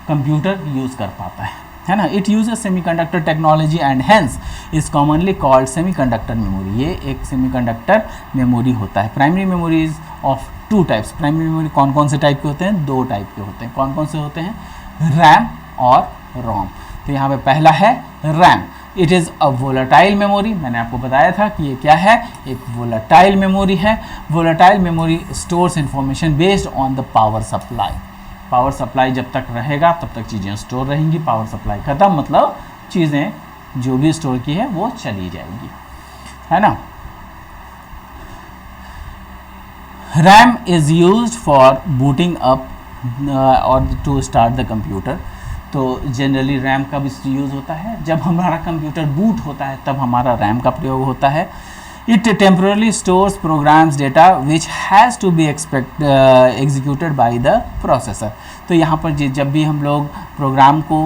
कंप्यूटर यूज़ कर पाता है। है ना। It uses semiconductor technology and hence is commonly called semiconductor memory. ये एक सेमीकंडक्टर मेमोरी होता है। Primary memory is of two types. Primary memory कौन कौन से टाइप के होते हैं? दो टाइप के होते हैं। कौन कौन से होते हैं? रैम और रोम। तो यहाँ पे पहला है RAM. It is a volatile memory. मैंने आपको बताया था कि ये क्या है, एक वोलेटाइल मेमोरी है। Volatile memory stores information based on the power supply. Power supply जब तक रहेगा तब तक चीज़ें स्टोर रहेंगी। पावर सप्लाई खत्म मतलब चीज़ें जो भी स्टोर की है वो चली जाएगी, है ना। RAM is used for booting up और टू स्टार्ट द कंप्यूटर। तो जनरली रैम का भी यूज़ होता है, जब हमारा कंप्यूटर बूट होता है तब हमारा रैम का प्रयोग होता है। It temporarily stores programs data which has to be executed by the processor. तो यहाँ पर जब भी हम लोग प्रोग्राम को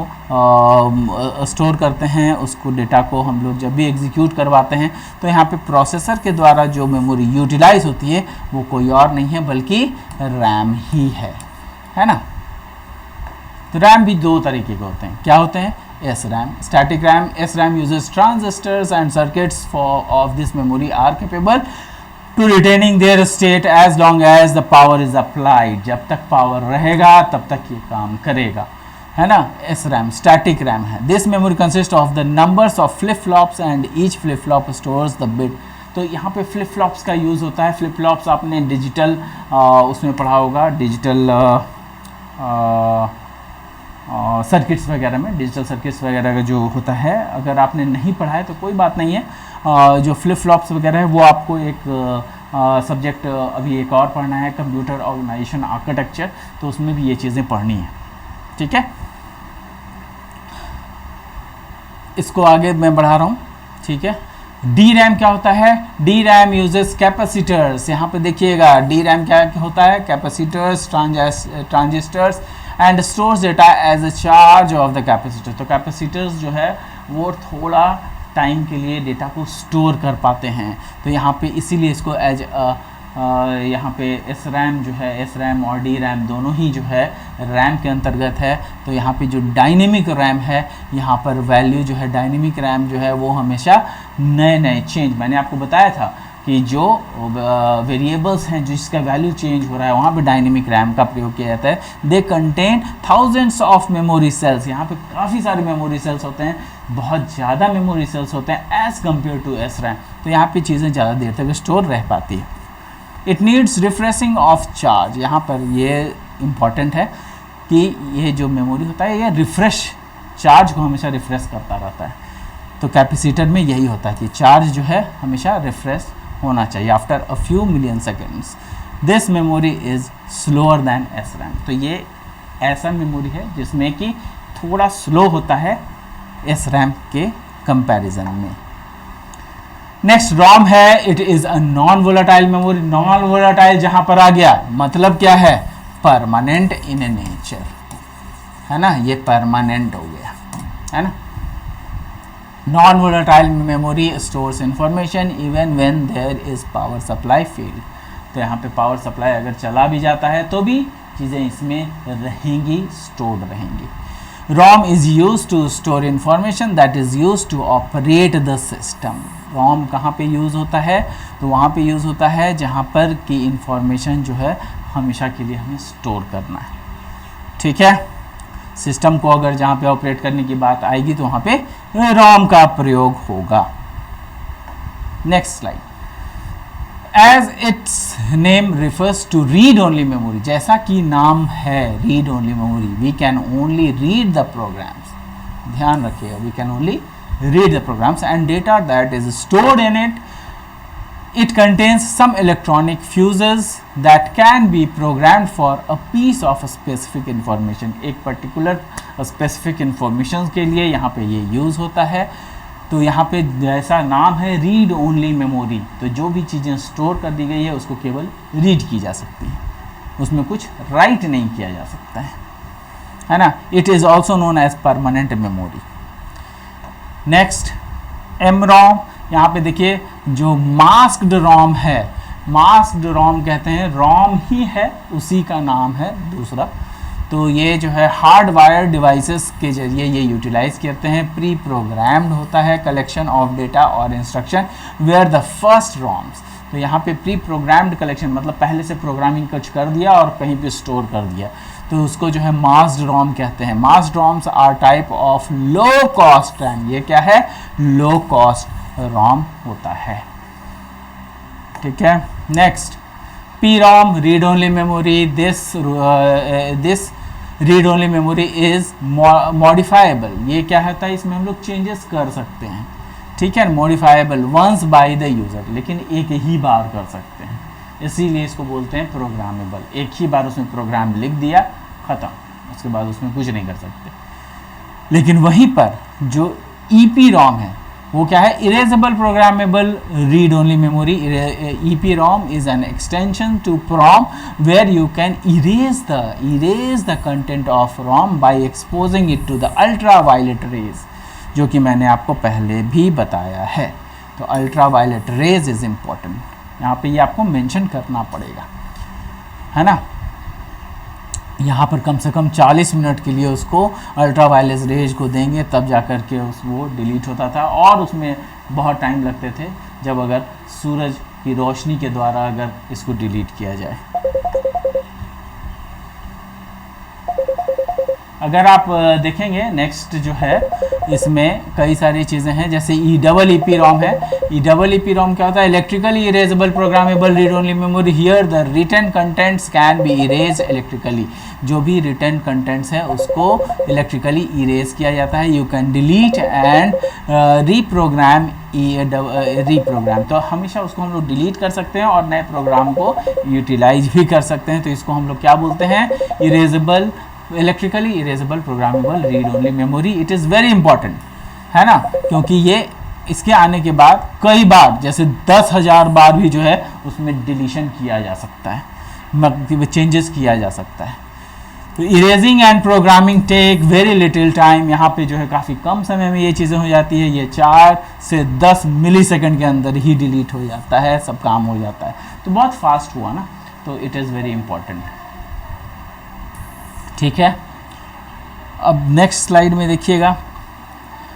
स्टोर करते हैं, उसको डेटा को हम लोग जब भी एग्जीक्यूट करवाते हैं, तो यहाँ पे प्रोसेसर के द्वारा जो मेमोरी यूटिलाइज होती है वो कोई और नहीं है बल्कि रैम ही है ना। तो रैम भी दो तरीके के होते हैं। क्या होते हैं? S RAM, static RAM. S RAM uses transistors and circuits of this memory are capable to retaining their state as long as the power is applied. जब तक पावर रहेगा तब तक ये काम करेगा, है ना। एस रैम स्टैटिक रैम है। This memory consist of the numbers of flip flops and each flip flop stores the bit. तो यहाँ पे फ्लिप फ्लॉप्स का यूज़ होता है। फ्लिप फ्लॉप्स आपने डिजिटल उसमें पढ़ा होगा, डिजिटल सर्किट्स वगैरह में, डिजिटल सर्किट्स वगैरह का जो होता है। अगर आपने नहीं पढ़ा है तो कोई बात नहीं है। जो फ्लिप फ्लॉप्स वगैरह है वो आपको एक सब्जेक्ट अभी एक और पढ़ना है, कंप्यूटर ऑर्गेनाइजेशन आर्किटेक्चर, तो उसमें भी ये चीज़ें पढ़नी है, ठीक है। इसको आगे मैं बढ़ा रहा हूँ, ठीक है। डी रैम क्या होता है? D RAM uses capacitors. यहाँ पे देखिएगा डी रैम क्या होता है? Capacitors, transistors and stores data as a charge of the capacitor. तो कैपेसिटर्स जो है वो थोड़ा टाइम के लिए डेटा को स्टोर कर पाते हैं। तो यहाँ पे इसीलिए इसको एज यहाँ पे एस रैम जो है, एस रैम और डी रैम दोनों ही जो है रैम के अंतर्गत है। तो यहाँ पे जो डायनेमिक रैम है, यहाँ पर वैल्यू जो है डायनेमिक रैम जो है वो हमेशा नए नए चेंज, मैंने आपको बताया था कि जो वेरिएबल्स हैं जिसका वैल्यू चेंज हो रहा है वहाँ पे डायनेमिक रैम का प्रयोग किया जाता है। They contain thousands of memory cells. यहाँ पे काफ़ी सारे मेमोरी सेल्स होते हैं, बहुत ज़्यादा मेमोरी सेल्स होते हैं as compare to S RAM. तो यहाँ पे चीज़ें ज़्यादा देर तक स्टोर रह पाती है। It needs refreshing of charge. यहाँ पर ये इम्पॉर्टेंट है कि ये जो मेमोरी होता है ये रिफ्रेश, चार्ज को हमेशा रिफ्रेश करता रहता है। तो कैपेसिटर में यही होता है कि चार्ज जो है हमेशा रिफ्रेश होना चाहिए after a few million seconds. This memory is slower then S RAM. तो ये ऐसा मेमोरी है जिसमें कि थोड़ा स्लो होता है एस रैम के कंपैरिजन में। नेक्स्ट रोम है। It is a non volatile memory. Non volatile जहाँ पर आ गया मतलब क्या है? परमानेंट इन नेचर, है ना। ये परमानेंट हो गया, है ना। Non volatile memory stores information even when there is power supply failed. तो यहाँ पे पावर सप्लाई अगर चला भी जाता है तो भी चीज़ें इसमें रहेंगी, स्टोर्ड रहेंगी। ROM is use to store information that is use to operate the system. ROM कहाँ पे यूज़ होता है? तो वहाँ पे यूज़ होता है जहाँ पर कि इंफॉर्मेशन जो है हमेशा के लिए हमें स्टोर करना है, ठीक है। सिस्टम को अगर जहाँ पे ऑपरेट करने की बात आएगी तो वहाँ पे रोम का प्रयोग होगा। Next slide. As its name refers to read only memory. जैसा कि नाम है read only memory, we can only read the programs. ध्यान रखिएगा, we can only read the programs and data that is stored in it. It contains some electronic fuses that can be programmed for a piece of a specific information. एक particular specific information के लिए यहाँ पे ये use होता है। तो यहाँ पे जैसा नाम है रीड ओनली मेमोरी, तो जो भी चीज़ें स्टोर कर दी गई है उसको केवल रीड की जा सकती है, उसमें कुछ राइट नहीं किया जा सकता है ना। It is also known as permanent memory. Next M ROM. यहाँ पे देखिए जो मास्क्ड रोम है, मास्क्ड रोम कहते हैं, रोम ही है उसी का नाम है दूसरा। तो ये जो है हार्ड वायर डिवाइसेस के जरिए ये यूटिलाइज करते हैं। प्री प्रोग्राम्ड होता है कलेक्शन ऑफ डेटा और instruction where the first ROMs. तो यहाँ पे प्री प्रोग्राम्ड कलेक्शन मतलब पहले से प्रोग्रामिंग कुछ कर दिया और कहीं पे स्टोर कर दिया, तो उसको जो है मास्ड रॉम कहते हैं। Masked ROMs are type of low cost RAM. ये क्या है? लो कॉस्ट रॉम होता है। ठीक है, next PROM, read only memory. This read only memory is modifiable. ये क्या होता है? इसमें हम लोग चेंजेस कर सकते हैं। ठीक है, modifiable once by the user, लेकिन एक ही बार कर सकते हैं, इसीलिए इसको बोलते हैं प्रोग्रामेबल। एक ही बार उसमें प्रोग्राम लिख दिया, ख़त्म, उसके बाद उसमें कुछ नहीं कर सकते। लेकिन वहीं पर जो EPROM है वो क्या है? Erasable programmable read only memory. EPROM is an extension to PROM where you can erase the content of ROM by exposing it to the ultra violet rays, जो कि मैंने आपको पहले भी बताया है। तो ultra violet rays is important, यहाँ पे ये आपको मेंशन करना पड़ेगा, है ना। यहाँ पर कम से कम 40 मिनट के लिए उसको अल्ट्रा वायलेट रेज को देंगे, तब जा कर के वो डिलीट होता था। और उसमें बहुत टाइम लगते थे जब अगर सूरज की रोशनी के द्वारा अगर इसको डिलीट किया जाए। अगर आप देखेंगे नेक्स्ट जो है इसमें कई सारी चीज़ें हैं, जैसे EEPROM है। EEPROM क्या होता है? Electrically erasable programmable read only memory. Here the written contents can be erase electrically. जो भी रिटन कंटेंट्स है उसको इलेक्ट्रिकली इरेज किया जाता है। You can delete and reprogram. तो हमेशा उसको हम लोग डिलीट कर सकते हैं और नए प्रोग्राम को यूटिलाइज भी कर सकते हैं। तो इसको हम लोग क्या बोलते हैं? Erasable, electrically erasable programmable read only memory. It is very important, है ना, क्योंकि ये इसके आने के बाद कई बार, जैसे 10,000 बार भी जो है उसमें डिलीशन किया जा सकता है, चेंजेस किया जा सकता है। तो erasing and programming take very little time. यहाँ पे जो है काफ़ी कम समय में ये चीज़ें हो जाती है। ये 4 से 10 मिलीसेकंड के अंदर ही डिलीट हो जाता है, सब काम हो जाता है। तो बहुत फास्ट हुआ ना, तो इट इज़ वेरी इंपॉर्टेंट। ठीक है, अब नेक्स्ट स्लाइड में देखिएगा,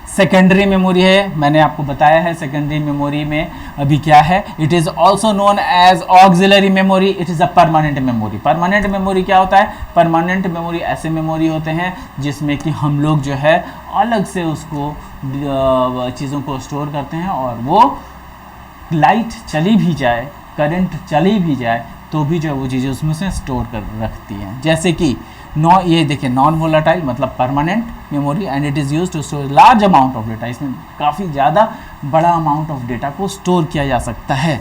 सेकेंडरी मेमोरी है। मैंने आपको बताया है सेकेंडरी मेमोरी में अभी क्या है? It is also known as auxiliary memory. It is a permanent memory. Permanent memory क्या होता है? परमानेंट मेमोरी ऐसे मेमोरी होते हैं जिसमें कि हम लोग जो है अलग से उसको चीज़ों को स्टोर करते हैं, और वो लाइट चली भी जाए, करंट चली भी जाए, तो भी जो है वो चीज़ें उसमें से स्टोर कर रखती हैं। जैसे कि ये देखिए, नॉन वोलाटाइल मतलब permanent memory, and it is used to store large amount of data. इसमें काफ़ी ज़्यादा बड़ा अमाउंट ऑफ डेटा को स्टोर किया जा सकता है।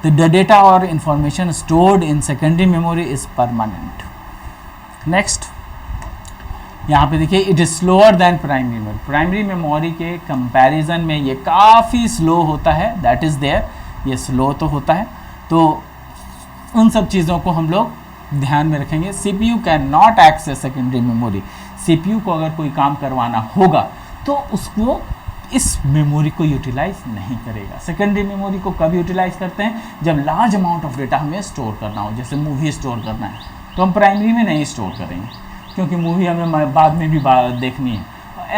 तो द डेटा और information stored in secondary memory is permanent. Next यहाँ पे देखिए, it is slower than primary memory. Primary memory के कंपैरिजन में ये काफ़ी स्लो होता है, दैट इज़ देयर, ये स्लो तो होता है। तो उन सब चीज़ों को हम लोग ध्यान में रखेंगे। CPU can not access secondary memory. CPU को अगर कोई काम करवाना होगा तो उसको इस मेमोरी को यूटिलाइज नहीं करेगा। सेकेंडरी मेमोरी को कब यूटिलाइज करते हैं? जब लार्ज अमाउंट ऑफ डेटा हमें स्टोर करना हो, जैसे मूवी स्टोर करना है, तो हम प्राइमरी में नहीं स्टोर करेंगे, क्योंकि मूवी हमें बाद में भी देखनी है।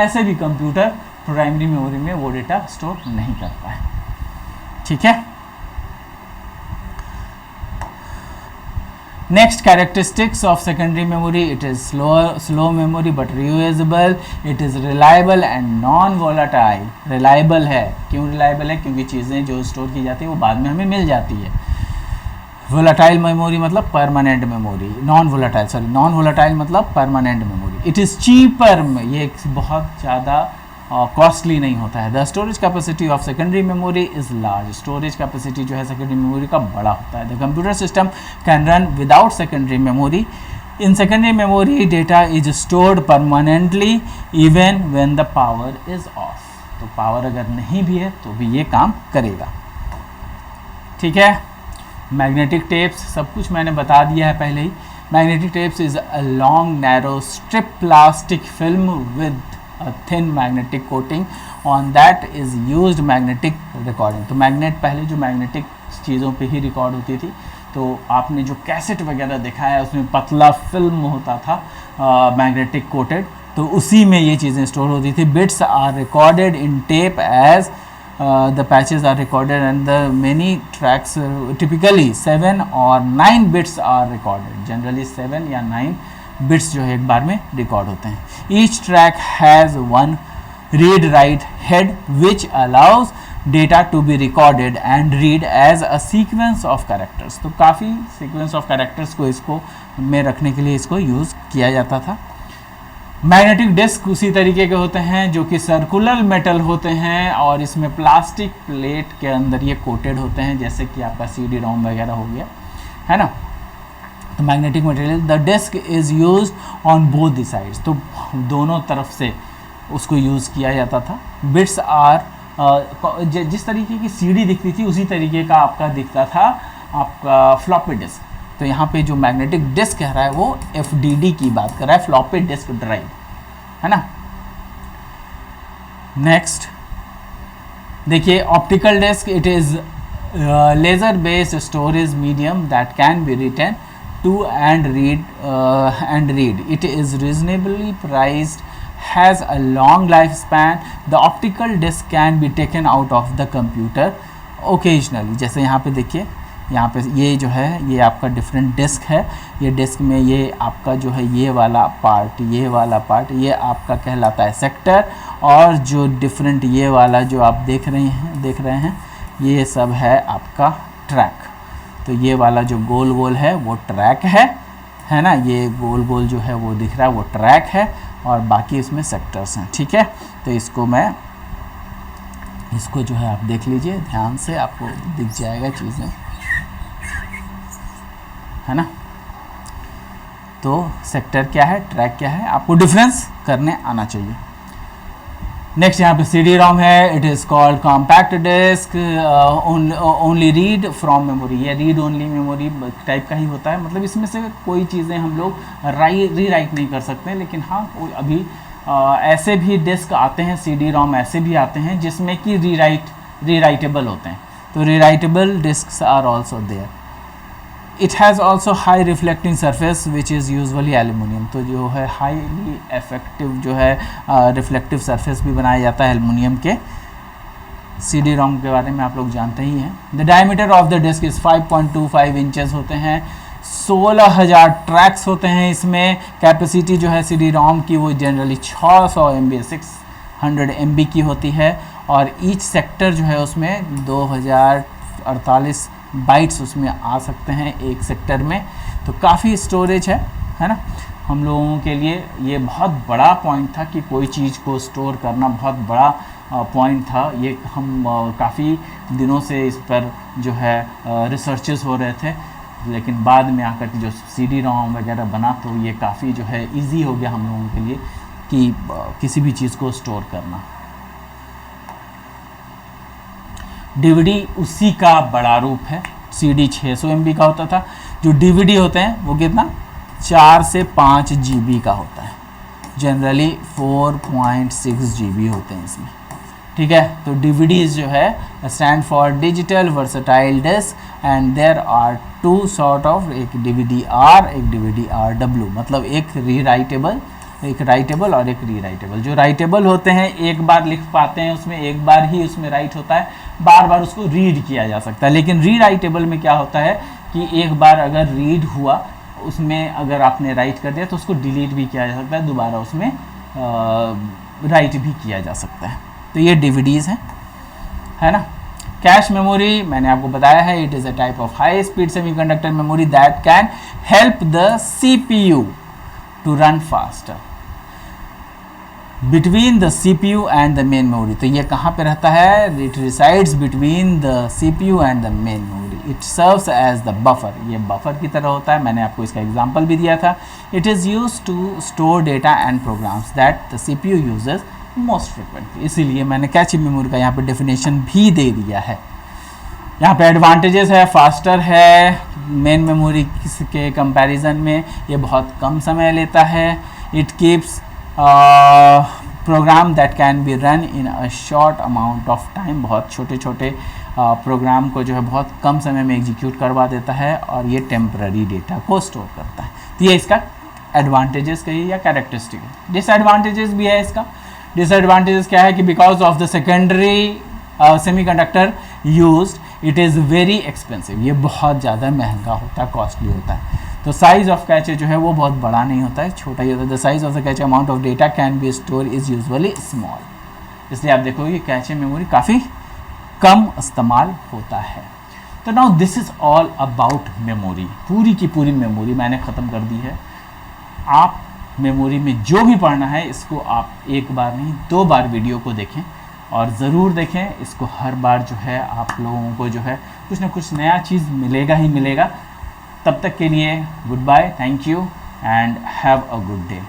ऐसे भी कंप्यूटर प्राइमरी मेमोरी में वो डेटा स्टोर नहीं करता है। ठीक है, next characteristics of secondary memory: it is slow memory but reusable, it is reliable and non volatile। reliable है, क्यों reliable है? क्योंकि चीज़ें जो स्टोर की जाती है वो बाद में हमें मिल जाती है। volatile memory मतलब permanent memory, non volatile मतलब permanent memory। it is cheaper, ये बहुत ज़्यादा कॉस्टली नहीं होता है। The storage capacity of secondary memory is large. Storage capacity जो है सेकेंडरी मेमोरी का बड़ा होता है। The computer system can run without secondary memory. In secondary memory data is stored permanently even when the power is of. तो power अगर नहीं भी है तो भी ये काम करेगा। ठीक है, मैग्नेटिक टेप्स, सब कुछ मैंने बता दिया है पहले ही। Magnetic tapes is a long narrow strip plastic film with a thin magnetic coating on that is used magnetic recording। तो मैग्नेट, पहले जो मैग्नेटिक चीज़ों पे ही रिकॉर्ड होती थी, तो आपने जो कैसेट वगैरह देखा है उसमें पतला फिल्म होता था मैग्नेटिक कोटेड, तो उसी में ये चीज़ें स्टोर होती थी. Bits are recorded in tape as the patches are recorded and the many tracks typically 7 or 9 bits are recorded. Generally 7 या 9 bits जो है एक बार में रिकॉर्ड होते हैं. Each track has one read write head which allows data to be recorded and read as a sequence of characters. तो काफ़ी sequence of characters को इसको में रखने के लिए इसको यूज़ किया जाता था. मैग्नेटिक डिस्क उसी तरीके के होते हैं जो कि सर्कुलर मेटल होते हैं और इसमें प्लास्टिक प्लेट के अंदर ये कोटेड होते हैं, जैसे कि आपका CD रोम वगैरह हो गया है ना. तो magnetic material the disc is used on both the sides, तो दोनों तरफ से उसको यूज़ किया जाता था. बिट्स आर जिस तरीके की CD दिखती थी उसी तरीके का आपका दिखता था आपका फ्लॉपी डिस्क. तो यहाँ पे जो मैग्नेटिक डिस्क कह रहा है वो FDD की बात कर रहा है, फ्लॉपी डिस्क ड्राइव, है ना. नेक्स्ट देखिए optical disc, it is laser based storage medium that can be written to and read. It is reasonably priced, has a long life span. The optical disc can be taken out of the computer occasionally. जैसे यहाँ पे देखिए, यहाँ पे ये जो है ये आपका डिफरेंट डिस्क है. ये डिस्क में ये आपका जो है ये वाला पार्ट ये आपका कहलाता है सेक्टर, और जो डिफरेंट ये वाला जो आप देख रहे हैं ये सब है आपका ट्रैक. तो ये वाला जो गोल गोल है वो ट्रैक है ना. ये गोल गोल जो है वो दिख रहा है वो ट्रैक है, और बाकी इसमें सेक्टर्स हैं. ठीक है, तो इसको जो है आप देख लीजिए ध्यान से, आपको दिख जाएगा चीज़ें, है ना. तो सेक्टर क्या है, ट्रैक क्या है, आपको डिफरेंस करने आना चाहिए. नेक्स्ट यहाँ पे CD रोम है. It is called compact disc, only read from memory. ये रीड ओनली मेमोरी टाइप का ही होता है, मतलब इसमें से कोई चीज़ें हम लोग री राइट नहीं कर सकते. लेकिन हाँ अभी ऐसे भी डिस्क आते हैं, CD रोम ऐसे भी आते हैं जिसमें कि री राइटेबल होते हैं. तो rewritable disc are also there. It has also high reflecting surface which is usually aluminium. तो जो है हाईली इफेक्टिव जो है रिफ्लेक्टिव सरफेस भी बनाया जाता है एल्युमिनियम के. CD रोम के बारे में आप लोग जानते ही हैं. The diameter of the disc is 5.25 inches होते हैं. 16,000 ट्रैक्स होते हैं इसमें. कैपेसिटी जो है CD रोम की वो जनरली 600 MB 600 MB की होती है, और ईच सेक्टर जो है उसमें 2048 बाइट्स उसमें आ सकते हैं एक सेक्टर में. तो काफ़ी स्टोरेज है ना. हम लोगों के लिए ये बहुत बड़ा पॉइंट था कि कोई चीज़ को स्टोर करना बहुत बड़ा पॉइंट था. ये हम काफ़ी दिनों से इस पर जो है रिसर्चेस हो रहे थे, लेकिन बाद में आकर के जो CD रोम वगैरह बना तो ये काफ़ी जो है इजी हो गया हम लोगों के लिए कि किसी भी चीज़ को स्टोर करना. DVD उसी का बड़ा रूप है. CD 600 MB का होता था. जो DVD होते हैं वो कितना 4 से 5 GB का होता है. जनरली 4.6 GB होते हैं इसमें. ठीक है, तो DVDs जो है stand for digital versatile disc, and there are two sort of, एक DVD-R एक DVD-RW, मतलब एक राइटेबल और एक री राइटेबल. जो राइटेबल होते हैं एक बार लिख पाते हैं, उसमें एक बार ही उसमें राइट होता है, बार बार उसको रीड किया जा सकता है. लेकिन री राइटेबल में क्या होता है कि एक बार अगर रीड हुआ उसमें अगर आपने राइट कर दिया तो उसको डिलीट भी किया जा सकता है, दोबारा उसमें राइट भी किया जा सकता है. तो ये DVDs हैं, है ना. कैश मेमोरी मैंने आपको बताया है. It is a type of high speed semiconductor memory that can help the CPU to run faster between the CPU and the main memory. तो ये कहाँ पे रहता है, it resides between the CPU and the main memory. It serves as the buffer. ये buffer की तरह होता है, मैंने आपको इसका एग्जांपल भी दिया था. It is used to store data and programs that the CPU uses most frequently. इसीलिए मैंने कैची मेमोरी का यहाँ पे डेफिनेशन भी दे दिया है. यहाँ पे एडवांटेजेस है, फास्टर है मेन मेमोरी के कंपैरिजन में, ये बहुत कम समय लेता है. It keeps program that can be run in a short amount of time. बहुत छोटे छोटे प्रोग्राम को जो है बहुत कम समय में एग्जीक्यूट करवा देता है और ये टेम्पररी डेटा को स्टोर करता है। तो ये इसका एडवांटेजेस कहिए या कैरेक्टरिस्टिक है। डिसएडवांटेजेस भी है इसका। डिसएडवांटेजेस क्या है कि because of the secondary semiconductor used it is very expensive, ये बहुत ज़्यादा महंगा होता है, कॉस्टली होता है। तो साइज ऑफ कैचे जो है वो बहुत बड़ा नहीं होता है, छोटा ही होता है। The size of the cache amount of data can be store is usually small, इसलिए आप देखोगे कैचे मेमोरी काफ़ी कम इस्तेमाल होता है। तो now this is all about memory, पूरी की पूरी मेमोरी मैंने ख़त्म कर दी है। आप मेमोरी में जो भी पढ़ना है इसको आप एक बार नहीं 2 बार वीडियो को देखें और ज़रूर देखें इसको। हर बार जो है आप लोगों को जो है कुछ ना कुछ नया चीज़ मिलेगा ही मिलेगा। तब तक के लिए goodbye, thank you and have a good day.